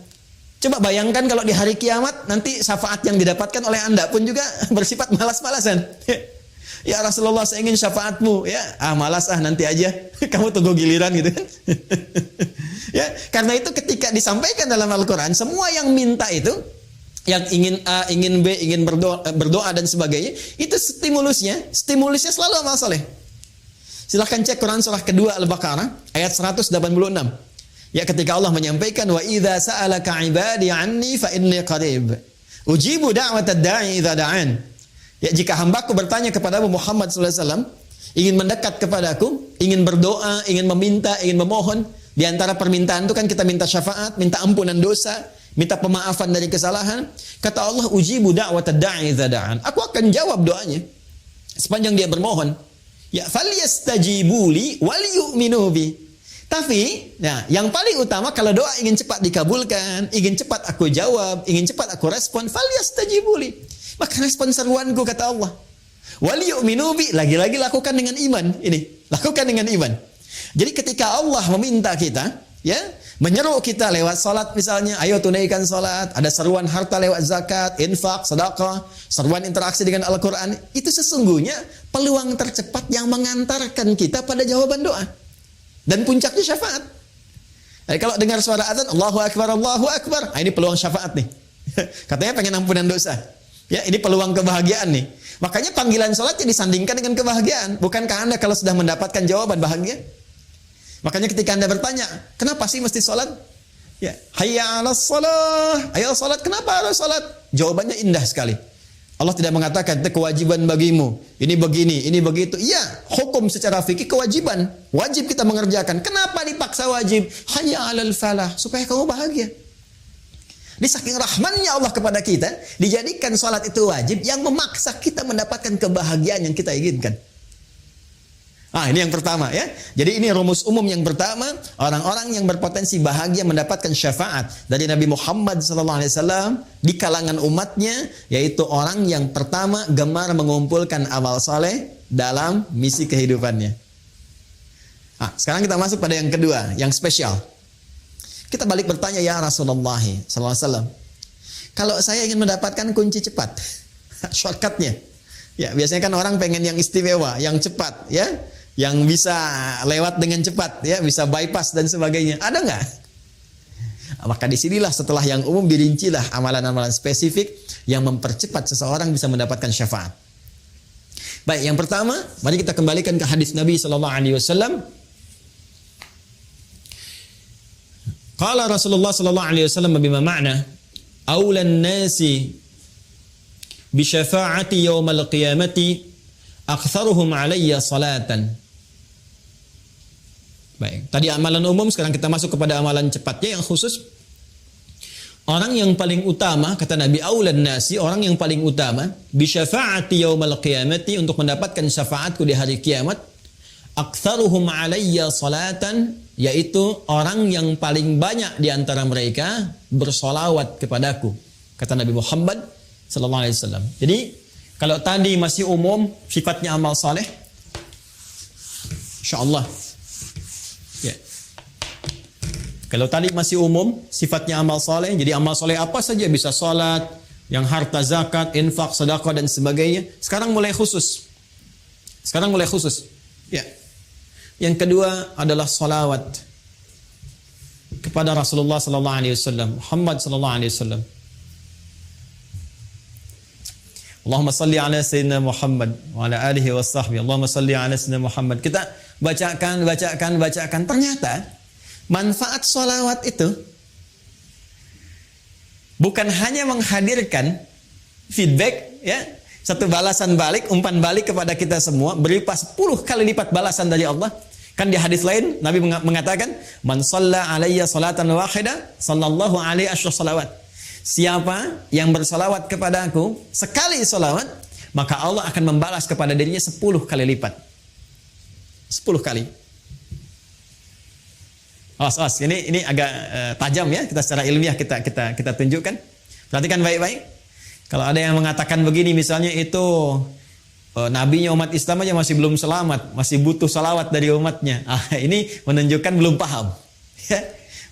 Coba bayangkan kalau di hari kiamat, nanti syafaat yang didapatkan oleh Anda pun juga bersifat malas-malasan. Ya Rasulullah, saya ingin syafaatmu. Ya, malas nanti aja. Kamu tunggu giliran gitu kan. Ya, karena itu ketika disampaikan dalam Al-Quran, semua yang minta itu, yang ingin A, ingin B, ingin berdoa dan sebagainya, itu stimulusnya selalu amal soleh. Silahkan cek Quran surah kedua Al-Baqarah ayat 186. Ya, ketika Allah menyampaikan wa idza sa'alaka 'ibadi 'anni fa inni qarib ujibu da'watad da'i idza da'an. Ya, jika hambaku bertanya kepadamu Muhammad sallallahu alaihi wasallam, ingin mendekat kepadaku, ingin berdoa, ingin meminta, ingin memohon, di antara permintaan itu kan kita minta syafaat, minta ampunan dosa, minta pemaafan dari kesalahan. Kata Allah, ujibu da'watad da'i idza da'an. Aku akan jawab doanya sepanjang dia bermohon. Ya, falyastajibu li wal yu'minu bi. Tapi, nah, yang paling utama kalau doa ingin cepat dikabulkan, ingin cepat aku jawab, ingin cepat aku respon, falyastajibu li. Maka respon seruanku, kata Allah. Wal yu'minu bi, lagi-lagi lakukan dengan iman. Ini, lakukan dengan iman. Jadi ketika Allah meminta kita, ya, menyeru kita lewat salat misalnya, ayo tunaikan salat, ada seruan harta lewat zakat, infak, sedekah, seruan interaksi dengan Al-Qur'an, itu sesungguhnya peluang tercepat yang mengantarkan kita pada jawaban doa. Dan puncaknya syafaat. Jadi kalau dengar suara azan, Allahu Akbar, Allahu Akbar, ini peluang syafaat nih. Katanya pengen ampunan dosa. Ya, ini peluang kebahagiaan nih. Makanya panggilan salatnya disandingkan dengan kebahagiaan. Bukankah Anda kalau sudah mendapatkan jawaban bahagia? Makanya ketika Anda bertanya, kenapa sih mesti salat? Ya, hayya 'alas shalah. Ayo salat, kenapa harus salat? Jawabannya indah sekali. Allah tidak mengatakan itu kewajiban bagimu. Ini begini, ini begitu. Iya, hukum secara fikih kewajiban. Wajib kita mengerjakan. Kenapa dipaksa wajib? Hayya 'alal falah, supaya kamu bahagia. Di saking rahmannya Allah kepada kita, dijadikan salat itu wajib yang memaksa kita mendapatkan kebahagiaan yang kita inginkan. Ini yang pertama ya. Jadi ini rumus umum yang pertama, orang-orang yang berpotensi bahagia mendapatkan syafaat dari Nabi Muhammad SAW di kalangan umatnya, yaitu orang yang pertama gemar mengumpulkan amal soleh dalam misi kehidupannya. Sekarang kita masuk pada yang kedua, yang spesial. Kita balik bertanya, ya Rasulullah SAW, kalau saya ingin mendapatkan kunci cepat, shortcutnya, ya biasanya kan orang pengen yang istimewa, yang cepat, ya, yang bisa lewat dengan cepat, ya, bisa bypass dan sebagainya. Ada nggak? Maka disinilah setelah yang umum dirincilah amalan-amalan spesifik yang mempercepat seseorang bisa mendapatkan syafaat. Baik, yang pertama, mari kita kembalikan ke hadis Nabi SAW. Qala Rasulullah sallallahu alaihi wasallam bima ma'na aulan nasi bi syafa'ati yaumal qiyamati aktsaruhum alayya salatan. Baik, tadi amalan umum, sekarang kita masuk kepada amalan cepatnya yang khusus. Orang yang paling utama, kata Nabi, aulan nasi, orang yang paling utama bi syafa'ati yaumal qiyamati, untuk mendapatkan syafaatku di hari kiamat, aktsaruhum alayya salatan, yaitu orang yang paling banyak di antara mereka bersolawat kepadaku, kata Nabi Muhammad sallallahu alaihi wasallam. Jadi kalau tadi masih umum sifatnya amal saleh, insyaallah ya. Kalau tadi masih umum sifatnya amal saleh, jadi amal saleh apa saja bisa, salat, yang harta zakat, infak, sedekah dan sebagainya. Sekarang mulai khusus. Ya. Yang kedua adalah salawat kepada Rasulullah sallallahu alaihi wasallam, Muhammad sallallahu alaihi wasallam. Allahumma salli ala sayyidina Muhammad wa ala alihi wa sahbihi. Allahumma salli ala sayyidina Muhammad. Kita bacakan. Ternyata manfaat salawat itu bukan hanya menghadirkan feedback, ya, satu balasan balik, umpan balik kepada kita semua, berupa 10 kali lipat balasan dari Allah. Kan di hadis lain Nabi mengatakan, man shalla alayya salatan wahida sallallahu alaihi asyra salawat. Siapa yang bersalawat kepada aku sekali salawat, maka Allah akan membalas kepada dirinya 10 kali lipat. 10 kali. Awas, ini agak tajam ya, kita secara ilmiah kita tunjukkan. Perhatikan baik-baik. Kalau ada yang mengatakan begini, misalnya itu nabinya umat Islam aja masih belum selamat, masih butuh salawat dari umatnya. Ini menunjukkan belum paham, ya,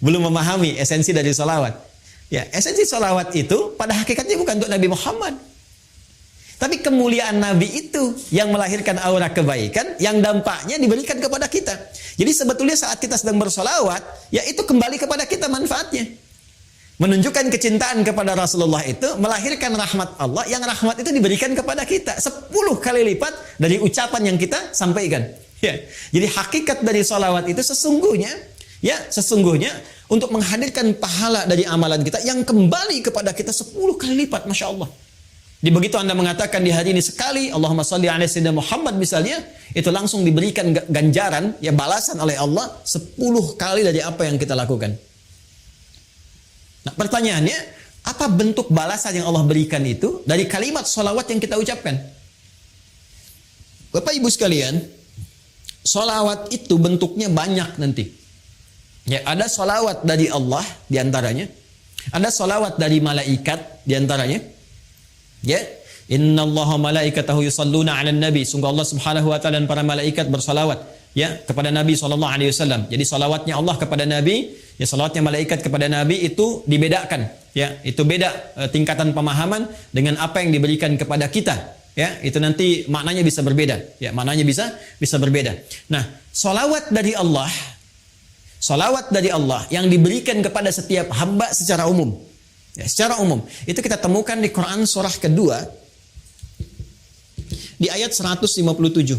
belum memahami esensi dari salawat. Ya, esensi salawat itu pada hakikatnya bukan untuk Nabi Muhammad, tapi kemuliaan Nabi itu yang melahirkan aura kebaikan yang dampaknya diberikan kepada kita. Jadi sebetulnya saat kita sedang bersolawat, ya itu kembali kepada kita manfaatnya. Menunjukkan kecintaan kepada Rasulullah itu melahirkan rahmat Allah, yang rahmat itu diberikan kepada kita 10 kali lipat dari ucapan yang kita sampaikan. Ya. Jadi hakikat dari solawat itu sesungguhnya untuk menghadirkan pahala dari amalan kita yang kembali kepada kita 10 kali lipat, Masya Allah. Di begitu Anda mengatakan di hari ini sekali Allahumma shalli ala sayyidina Muhammad misalnya, itu langsung diberikan ganjaran, ya, balasan oleh Allah 10 kali dari apa yang kita lakukan. Nah, pertanyaannya, apa bentuk balasan yang Allah berikan itu dari kalimat sholawat yang kita ucapkan? Bapak Ibu sekalian, sholawat itu bentuknya banyak nanti. Ya, ada sholawat dari Allah diantaranya, ada sholawat dari malaikat diantaranya. Ya, innallaha malaikatahu yusalluna 'alan nabi. Sungguh Allah Subhanahu wa taala dan para malaikat bersalawat, ya, kepada Nabi sallallahu alaihi wasallam. Jadi salawatnya Allah kepada Nabi, ya, salawatnya malaikat kepada Nabi itu dibedakan, ya. Itu beda tingkatan pemahaman dengan apa yang diberikan kepada kita, ya. Itu nanti maknanya bisa berbeda, ya, maknanya bisa berbeda. Nah, salawat dari Allah yang diberikan kepada setiap hamba secara umum. Ya, secara umum itu kita temukan di Quran surah kedua di ayat 157.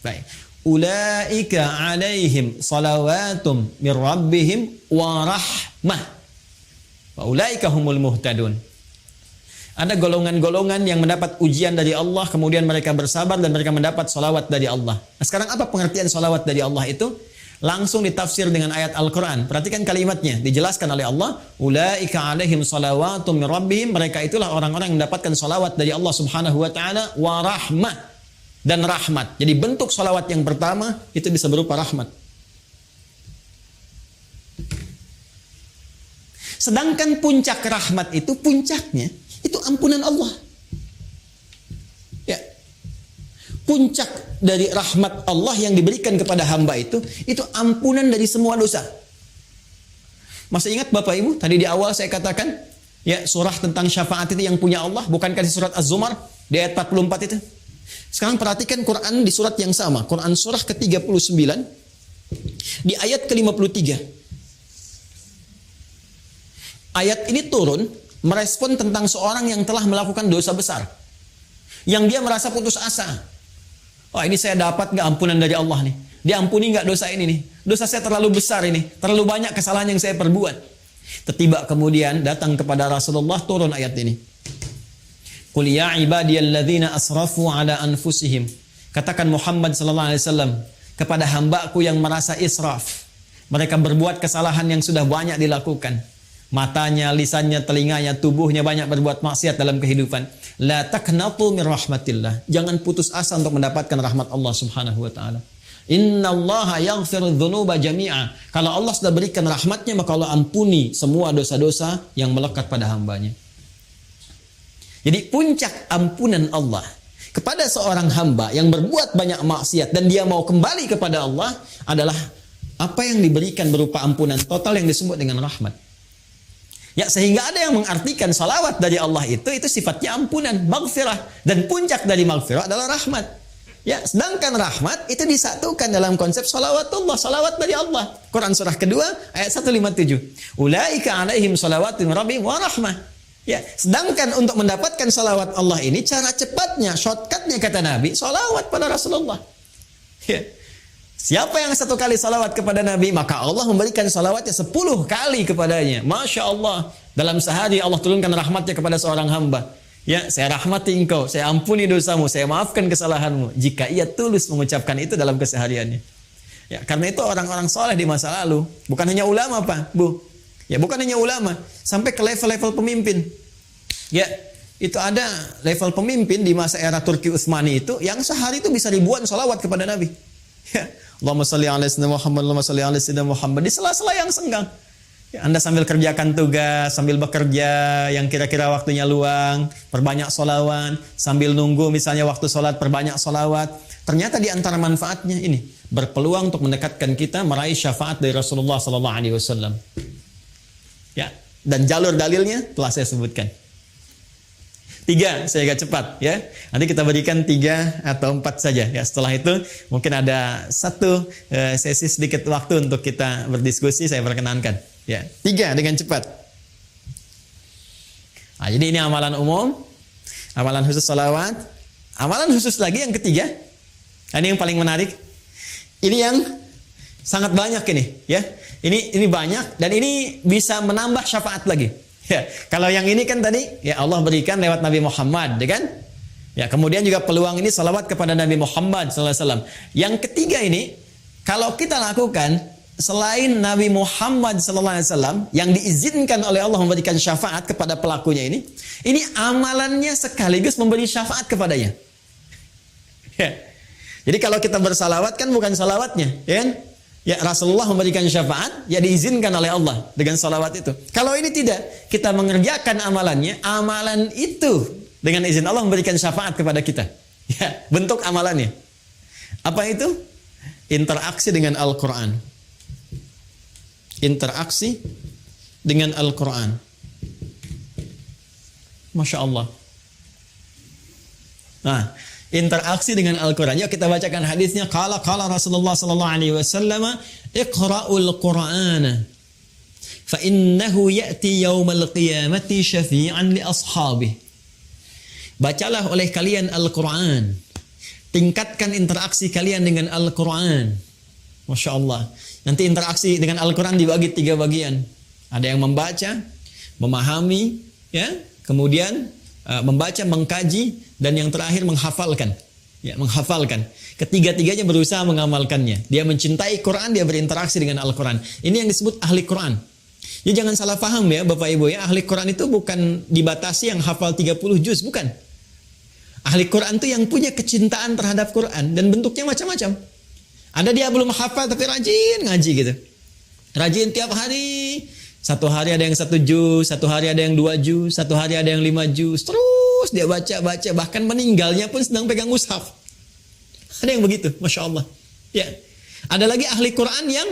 Baik. Ulaika alaihim salawatum mir rabbihim wa rahmah wa ulaika humul muhtadun. Ada golongan-golongan yang mendapat ujian dari Allah, kemudian mereka bersabar dan mereka mendapat salawat dari Allah. Nah, sekarang apa pengertian salawat dari Allah itu? Langsung ditafsir dengan ayat Al-Quran. Perhatikan kalimatnya, dijelaskan oleh Allah, ulaika alaihim salawatum mir rabbihim, mereka itulah orang-orang yang mendapatkan salawat dari Allah Subhanahu wa taala, wa rahmah, dan rahmat. Jadi bentuk salawat yang pertama itu bisa berupa rahmat. Sedangkan puncak rahmat itu, puncaknya itu ampunan Allah. Ya. Puncak dari rahmat Allah yang diberikan kepada hamba itu ampunan dari semua dosa. Masih ingat Bapak Ibu, tadi di awal saya katakan, ya, surah tentang syafaat itu yang punya Allah, bukankah di surat Az-Zumar di ayat 44 itu? Sekarang perhatikan Quran di surat yang sama, Quran surah ke-39 di ayat ke-53. Ayat ini turun merespon tentang seorang yang telah melakukan dosa besar, yang dia merasa putus asa. Oh, ini saya dapat nggak ampunan dari Allah nih? Diampuni nggak dosa ini nih? Dosa saya terlalu besar ini, terlalu banyak kesalahan yang saya perbuat. Tiba kemudian datang kepada Rasulullah turun ayat ini. Qul ya ibadiyalladzina asrafu ala anfusihim. Katakan Muhammad sallallahu alaihi wasallam kepada hambaku yang merasa israf. Mereka berbuat kesalahan yang sudah banyak dilakukan. matanya, lisannya, telinganya, tubuhnya banyak berbuat maksiat dalam kehidupan. La taqnatu min rahmatillah. Jangan putus asa untuk mendapatkan rahmat Allah Subhanahu wa taala. Innallaha yaghfiru dzunuba jami'a. Kalau Allah sudah berikan rahmatnya, maka Allah ampuni semua dosa-dosa yang melekat pada hambanya. Jadi puncak ampunan Allah kepada seorang hamba yang berbuat banyak maksiat dan dia mau kembali kepada Allah adalah apa yang diberikan berupa ampunan total yang disebut dengan rahmat. Ya, sehingga ada yang mengartikan salawat dari Allah itu sifatnya ampunan, maghfirah, dan puncak dari maghfirah adalah rahmat. Ya, sedangkan rahmat itu disatukan dalam konsep salawatullah, salawat dari Allah. Quran surah kedua ayat 157. Ulaika alaihim salawatun rabbihim wa rahmah. Ya, sedangkan untuk mendapatkan salawat Allah ini cara cepatnya, shortcutnya kata Nabi, salawat pada Rasulullah. Ya. Siapa yang satu kali salawat kepada Nabi, maka Allah memberikan salawatnya 10 kali kepadanya. Masya Allah. Dalam sehari Allah turunkan rahmatnya kepada seorang hamba. Ya, saya rahmati engkau, saya ampuni dosamu, saya maafkan kesalahanmu. Jika ia tulus mengucapkan itu dalam kesehariannya. Ya, karena itu orang-orang soleh di masa lalu, bukan hanya ulama Pak, Bu. Ya, bukan hanya ulama, sampai ke level-level pemimpin. Ya, itu ada level pemimpin di masa era Turki Utsmani itu yang sehari itu bisa ribuan salawat kepada Nabi. Ya, Allahumma shalli ala sayyidina Muhammad, Allahumma shalli ala sayyidina Muhammad di sela-sela yang senggang. Ya, Anda sambil kerjakan tugas, sambil bekerja yang kira-kira waktunya luang, perbanyak sholawat, sambil nunggu misalnya waktu sholat, perbanyak sholawat. Ternyata di antara manfaatnya ini, berpeluang untuk mendekatkan kita meraih syafaat dari Rasulullah SAW. Ya, dan jalur dalilnya telah saya sebutkan. 3, saya agak cepat ya. Nanti kita berikan 3 atau 4 saja ya. Setelah itu mungkin ada satu sesi sedikit waktu untuk kita berdiskusi, saya perkenankan. Ya, 3 dengan cepat. Nah, jadi ini amalan umum, amalan khusus salawat, amalan khusus lagi yang ketiga. Ini yang paling menarik. Ini yang sangat banyak ini, ya. Ini banyak dan ini bisa menambah syafaat lagi. Ya, kalau yang ini kan tadi ya Allah berikan lewat Nabi Muhammad, ya kan? Ya, kemudian juga peluang ini salawat kepada Nabi Muhammad SAW. Yang ketiga ini, kalau kita lakukan selain Nabi Muhammad SAW yang diizinkan oleh Allah memberikan syafaat kepada pelakunya ini amalannya sekaligus memberi syafaat kepadanya. Ya. Jadi kalau kita bersalawat kan bukan salawatnya, ya kan? Ya, Rasulullah memberikan syafaat, ya diizinkan oleh Allah dengan salawat itu. Kalau ini tidak, kita mengerjakan amalannya, amalan itu dengan izin Allah memberikan syafaat kepada kita. Ya, bentuk amalannya. Apa itu? Interaksi dengan Al-Quran. Interaksi dengan Al-Quran. Masya Allah. Nah, interaksi dengan Al-Quran. Yuk kita bacakan hadisnya. Qala Rasulullah sallallahu alaihi wasallam, "Iqra'ul Qur'ana fa innahu ya'ti yaumal qiyamati syafi'an li ashabihi." Bacalah oleh kalian Al-Quran. Tingkatkan interaksi kalian dengan Al-Quran. Masya Allah. Nanti interaksi dengan Al-Quran dibagi 3 bagian. Ada yang membaca, memahami, ya, kemudian membaca, mengkaji, dan yang terakhir menghafalkan. Ya, menghafalkan. Ketiga-tiganya berusaha mengamalkannya. Dia mencintai Quran, dia berinteraksi dengan Al-Quran. Ini yang disebut ahli Quran. Ya, jangan salah paham ya Bapak Ibu ya. Ahli Quran itu bukan dibatasi yang hafal 30 juz, bukan. Ahli Quran itu yang punya kecintaan terhadap Quran dan bentuknya macam-macam. Ada dia belum hafal tapi rajin ngaji gitu. Rajin tiap hari. Satu hari ada yang 1 juz, satu hari ada yang 2 juz, satu hari ada yang 5 juz. Terus dia baca, bahkan meninggalnya pun sedang pegang mushaf. Ada yang begitu, Masya Allah. Ya. Ada lagi ahli Quran yang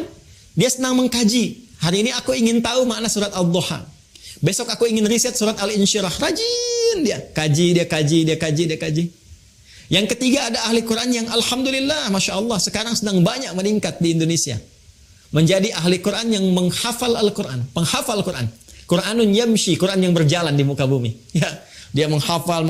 dia senang mengkaji. Hari ini aku ingin tahu makna surat Al-Duha. Besok aku ingin riset surat Al-Insyirah. Rajin dia. Kaji. Yang ketiga ada ahli Quran yang alhamdulillah, Masya Allah, sekarang sedang banyak meningkat di Indonesia. Menjadi ahli Quran yang menghafal Al-Quran. Penghafal Quran. Quranun yamshi, Quran yang berjalan di muka bumi. Ya. Dia menghafal,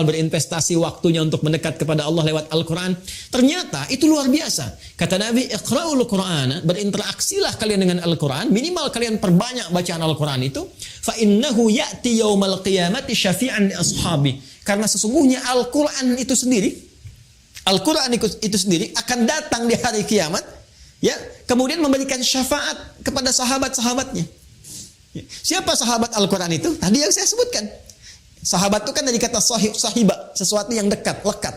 berinvestasi waktunya untuk mendekat kepada Allah lewat Al-Quran. Ternyata itu luar biasa. Kata Nabi, iqra'ul Qur'ana, berinteraksilah kalian dengan Al-Quran, minimal kalian perbanyak bacaan Al-Quran itu. Fa innahu ya'ti yaumal qiyamati syafi'an li ashabi. Karena sesungguhnya Al-Quran itu sendiri, akan datang di hari kiamat, ya, kemudian memberikan syafaat kepada sahabat-sahabatnya. Siapa sahabat Al-Quran itu? Tadi yang saya sebutkan. Sahabat itu kan dari kata sahibah, sesuatu yang dekat, lekat.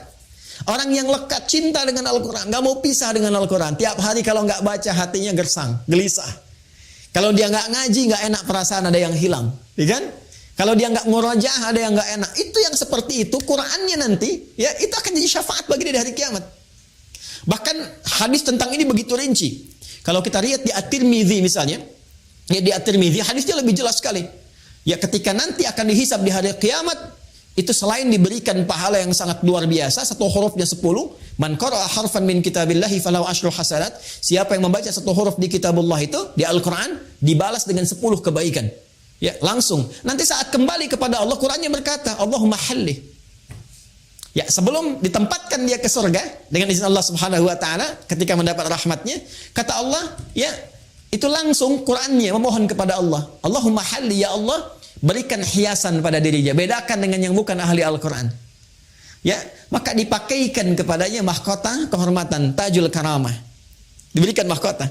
Orang yang lekat, cinta dengan Al-Quran, gak mau pisah dengan Al-Quran. Tiap hari kalau gak baca hatinya gersang, gelisah. Kalau dia gak ngaji, gak enak perasaan, ada yang hilang. Ya kan? Kalau dia gak murajaah, ada yang gak enak. Itu yang seperti itu, Qurannya nanti, ya itu akan jadi syafaat bagi dia di hari kiamat. Bahkan hadis tentang ini begitu rinci. Kalau kita lihat di At-Tirmidzi misalnya, ya di At-Tirmidzi hadisnya lebih jelas sekali. Ya ketika nanti akan dihisab di hari kiamat, itu selain diberikan pahala yang sangat luar biasa, satu hurufnya 10, man qara'a harfan min kitabillahi falahu asyru hasanat, siapa yang membaca satu huruf di kitabullah itu, di Al-Quran, dibalas dengan 10 kebaikan. Ya, langsung. Nanti saat kembali kepada Allah, Qurannya berkata, Allahumma halli. Ya, sebelum ditempatkan dia ke surga, dengan izin Allah subhanahu wa ta'ala, ketika mendapat rahmatnya, kata Allah, ya, itu langsung Qurannya memohon kepada Allah. Allahumma halli, ya Allah, berikan hiasan pada dirinya, bedakan dengan yang bukan ahli Al-Quran. Ya, maka dipakaikan kepadanya mahkota kehormatan, tajul karamah. Diberikan mahkota.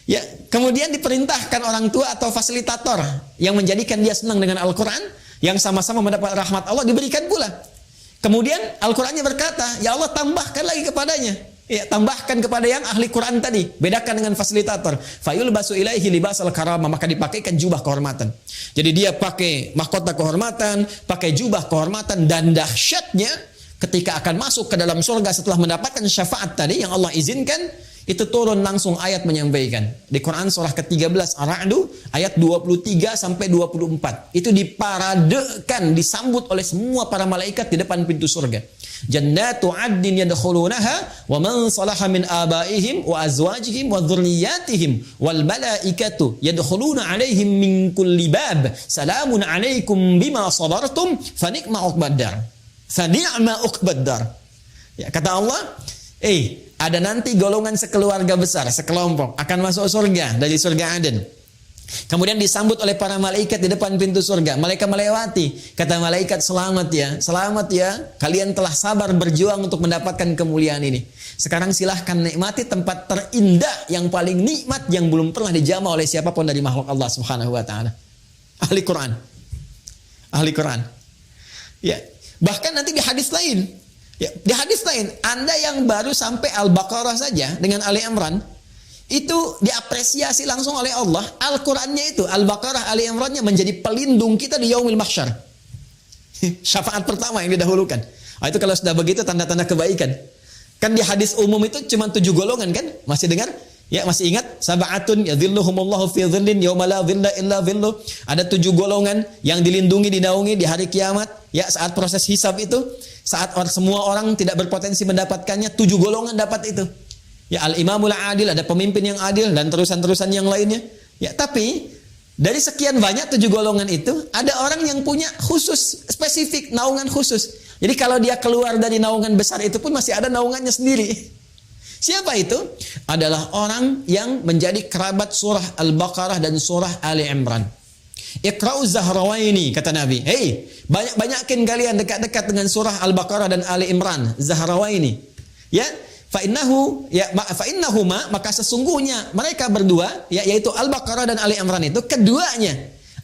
Ya, kemudian diperintahkan orang tua atau fasilitator yang menjadikan dia senang dengan Al-Quran, yang sama-sama mendapat rahmat Allah, diberikan pula. Kemudian Al-Qurannya berkata, ya Allah tambahkan lagi kepadanya. Ya, tambahkan kepada yang ahli Quran tadi, bedakan dengan fasilitator. Fayulbasu ilaihi libasal karamah, maka dipakaikan jubah kehormatan. Jadi dia pakai mahkota kehormatan, pakai jubah kehormatan, dan dahsyatnya ketika akan masuk ke dalam surga setelah mendapatkan syafaat tadi yang Allah izinkan, itu turun langsung ayat menyampaikan. Di Quran surah ke-13 Ar-Ra'd ayat 23 sampai 24. Itu diparadekan, disambut oleh semua para malaikat di depan pintu surga. Jannatu 'adnin yadkhulunaha wa man salaha min abaihim wa azwajihim wa dhurriyyatihim wal malaikatu yadkhuluna 'alaihim min kulli bab. Salamun 'alaikum bima sabartum fa ni'ma 'uqbaddar. Fa ni'ma 'uqbaddar. Ya, kata Allah, ada nanti golongan sekeluarga besar, sekelompok akan masuk surga dari surga Aden. Kemudian disambut oleh para malaikat di depan pintu surga. Mereka melewati. Kata malaikat, selamat ya, kalian telah sabar berjuang untuk mendapatkan kemuliaan ini. Sekarang silahkan nikmati tempat terindah yang paling nikmat yang belum pernah dijamah oleh siapapun dari makhluk Allah subhanahu wa ta'ala. Ahli Quran. Ahli Quran. Ya, bahkan nanti di hadis lain. Ya, di hadis lain, Anda yang baru sampai Al-Baqarah saja dengan Ali Imran, itu diapresiasi langsung oleh Allah. Al-Qurannya itu, Al-Baqarah, Ali Imrannya menjadi pelindung kita di Yaumil Mahsyar. Syafaat pertama yang didahulukan. Itu kalau sudah begitu tanda-tanda kebaikan. Kan di hadis umum itu cuma 7 golongan kan? Masih dengar? Ya, masih ingat? Sab'atun yadhilluhumullahu fi dhillin yauma la dhilla illa dhilluh. Ada 7 golongan yang dilindungi, dinaungi di hari kiamat. Ya, saat proses hisab itu, saat semua orang tidak berpotensi mendapatkannya, 7 golongan dapat itu. Ya, al-imamul adil, ada pemimpin yang adil, dan terusan-terusan yang lainnya. Ya, tapi dari sekian banyak 7 golongan itu, ada orang yang punya khusus, spesifik, naungan khusus. Jadi kalau dia keluar dari naungan besar itu pun masih ada naungannya sendiri. Siapa itu? Adalah orang yang menjadi kerabat surah Al-Baqarah dan surah Ali Imran. Iqra'u Zahrawaini, kata Nabi. Hei, banyak-banyakin kalian dekat-dekat dengan surah Al-Baqarah dan Ali Imran. Zahrawaini. Ya, fa'innahuma, maka sesungguhnya mereka berdua, ya, yaitu Al-Baqarah dan Ali Imran itu, keduanya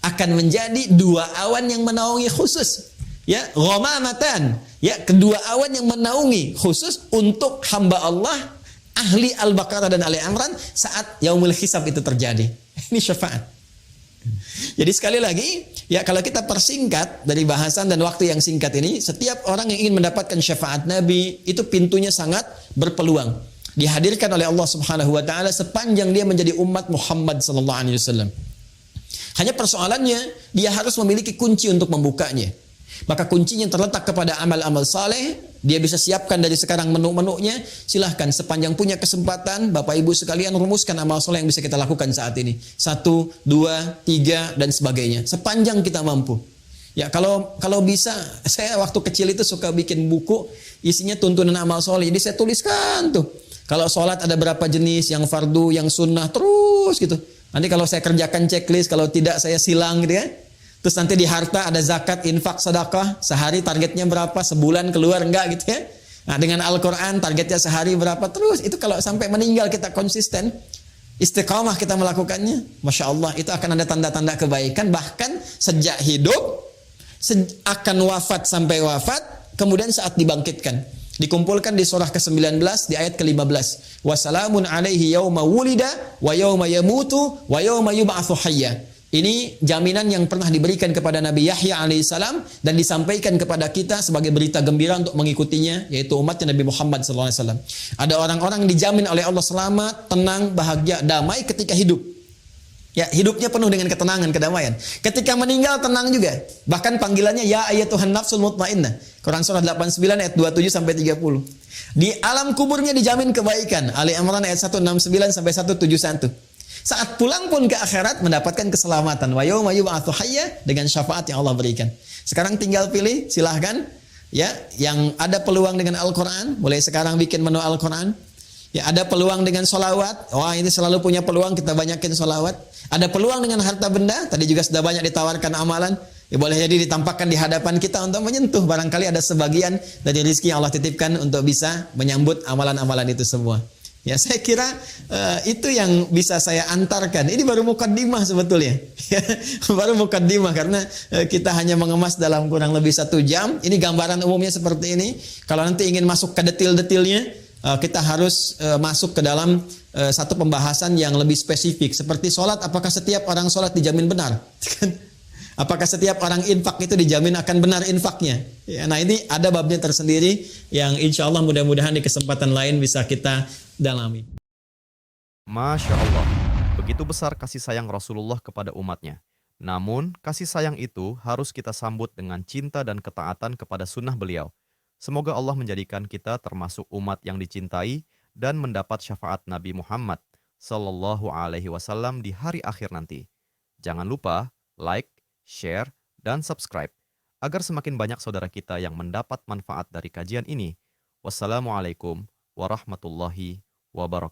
akan menjadi 2 awan yang menaungi khusus. Ya, ghamamatan. Ya, kedua awan yang menaungi khusus untuk hamba Allah ahli Al-Baqarah dan Ali Imran saat yaumul hisab itu terjadi. Ini syafaat. Jadi sekali lagi, ya, kalau kita persingkat dari bahasan dan waktu yang singkat ini, setiap orang yang ingin mendapatkan syafaat Nabi itu pintunya sangat berpeluang. Dihadirkan oleh Allah Subhanahu wa taala sepanjang dia menjadi umat Muhammad sallallahu alaihi wasallam. Hanya persoalannya, dia harus memiliki kunci untuk membukanya. Maka kuncinya terletak kepada amal-amal saleh. Dia bisa siapkan dari sekarang menu-menunya. Silahkan sepanjang punya kesempatan, Bapak Ibu sekalian, rumuskan amal saleh yang bisa kita lakukan saat ini. 1, 2, 3 dan sebagainya. Sepanjang kita mampu. Ya, kalau bisa, saya waktu kecil itu suka bikin buku isinya tuntunan amal saleh. Jadi saya tuliskan tuh. Kalau sholat ada berapa jenis, yang fardu, yang sunnah, terus gitu. Nanti kalau saya kerjakan checklist, kalau tidak saya silang gitu ya. Terus nanti di harta ada zakat, infak, sedekah, sehari targetnya berapa, sebulan keluar enggak gitu ya. Nah, dengan Al-Quran targetnya sehari berapa, terus itu kalau sampai meninggal kita konsisten, istiqamah kita melakukannya, Masya Allah, itu akan ada tanda-tanda kebaikan, bahkan sejak hidup, akan wafat sampai wafat, kemudian saat dibangkitkan. Dikumpulkan di surah ke-19 di ayat ke-15. Wassalamun alaihi yauma wulida wa yauma yamutu wa yauma yub'atsu hayya. Ini jaminan yang pernah diberikan kepada Nabi Yahya alaihissalam dan disampaikan kepada kita sebagai berita gembira untuk mengikutinya, yaitu umatnya Nabi Muhammad SAW. Ada orang-orang yang dijamin oleh Allah selamat, tenang, bahagia, damai ketika hidup. Ya, hidupnya penuh dengan ketenangan, kedamaian. Ketika meninggal tenang juga. Bahkan panggilannya ya ayyatuhan nafsul mutmainnah. Quran surah 89 ayat 27 sampai 30. Di alam kuburnya dijamin kebaikan. Ali Imran ayat 169 sampai 171. Saat pulang pun ke akhirat mendapatkan keselamatan. Wa yauma yub'atsu hayya, dengan syafaat yang Allah berikan. Sekarang tinggal pilih, silahkan. Ya, yang ada peluang dengan Al-Quran, mulai sekarang bikin menu Al-Quran. Ya, ada peluang dengan solawat. Wah, ini selalu punya peluang, kita banyakin solawat. Ada peluang dengan harta benda. Tadi juga sudah banyak ditawarkan amalan. Ya, boleh jadi ditampakkan di hadapan kita untuk menyentuh. Barangkali ada sebagian dari rezeki yang Allah titipkan untuk bisa menyambut amalan-amalan itu semua. Ya, saya kira itu yang bisa saya antarkan. Ini baru mukaddimah sebetulnya. Baru mukaddimah karena kita hanya mengemas dalam kurang lebih 1 jam. Ini gambaran umumnya seperti ini. Kalau nanti ingin masuk ke detil-detilnya, kita harus masuk ke dalam satu pembahasan yang lebih spesifik. Seperti sholat, apakah setiap orang sholat dijamin benar? Apakah setiap orang infak itu dijamin akan benar infaknya? Ya, nah, ini ada babnya tersendiri yang insya Allah mudah-mudahan di kesempatan lain bisa kita dalami. Masya Allah, begitu besar kasih sayang Rasulullah kepada umatnya. Namun, kasih sayang itu harus kita sambut dengan cinta dan ketaatan kepada sunnah beliau. Semoga Allah menjadikan kita termasuk umat yang dicintai dan mendapat syafaat Nabi Muhammad Sallallahu Alaihi Wasallam di hari akhir nanti. Jangan lupa like, share, dan subscribe agar semakin banyak saudara kita yang mendapat manfaat dari kajian ini. Wassalamualaikum warahmatullahi wabarakatuh.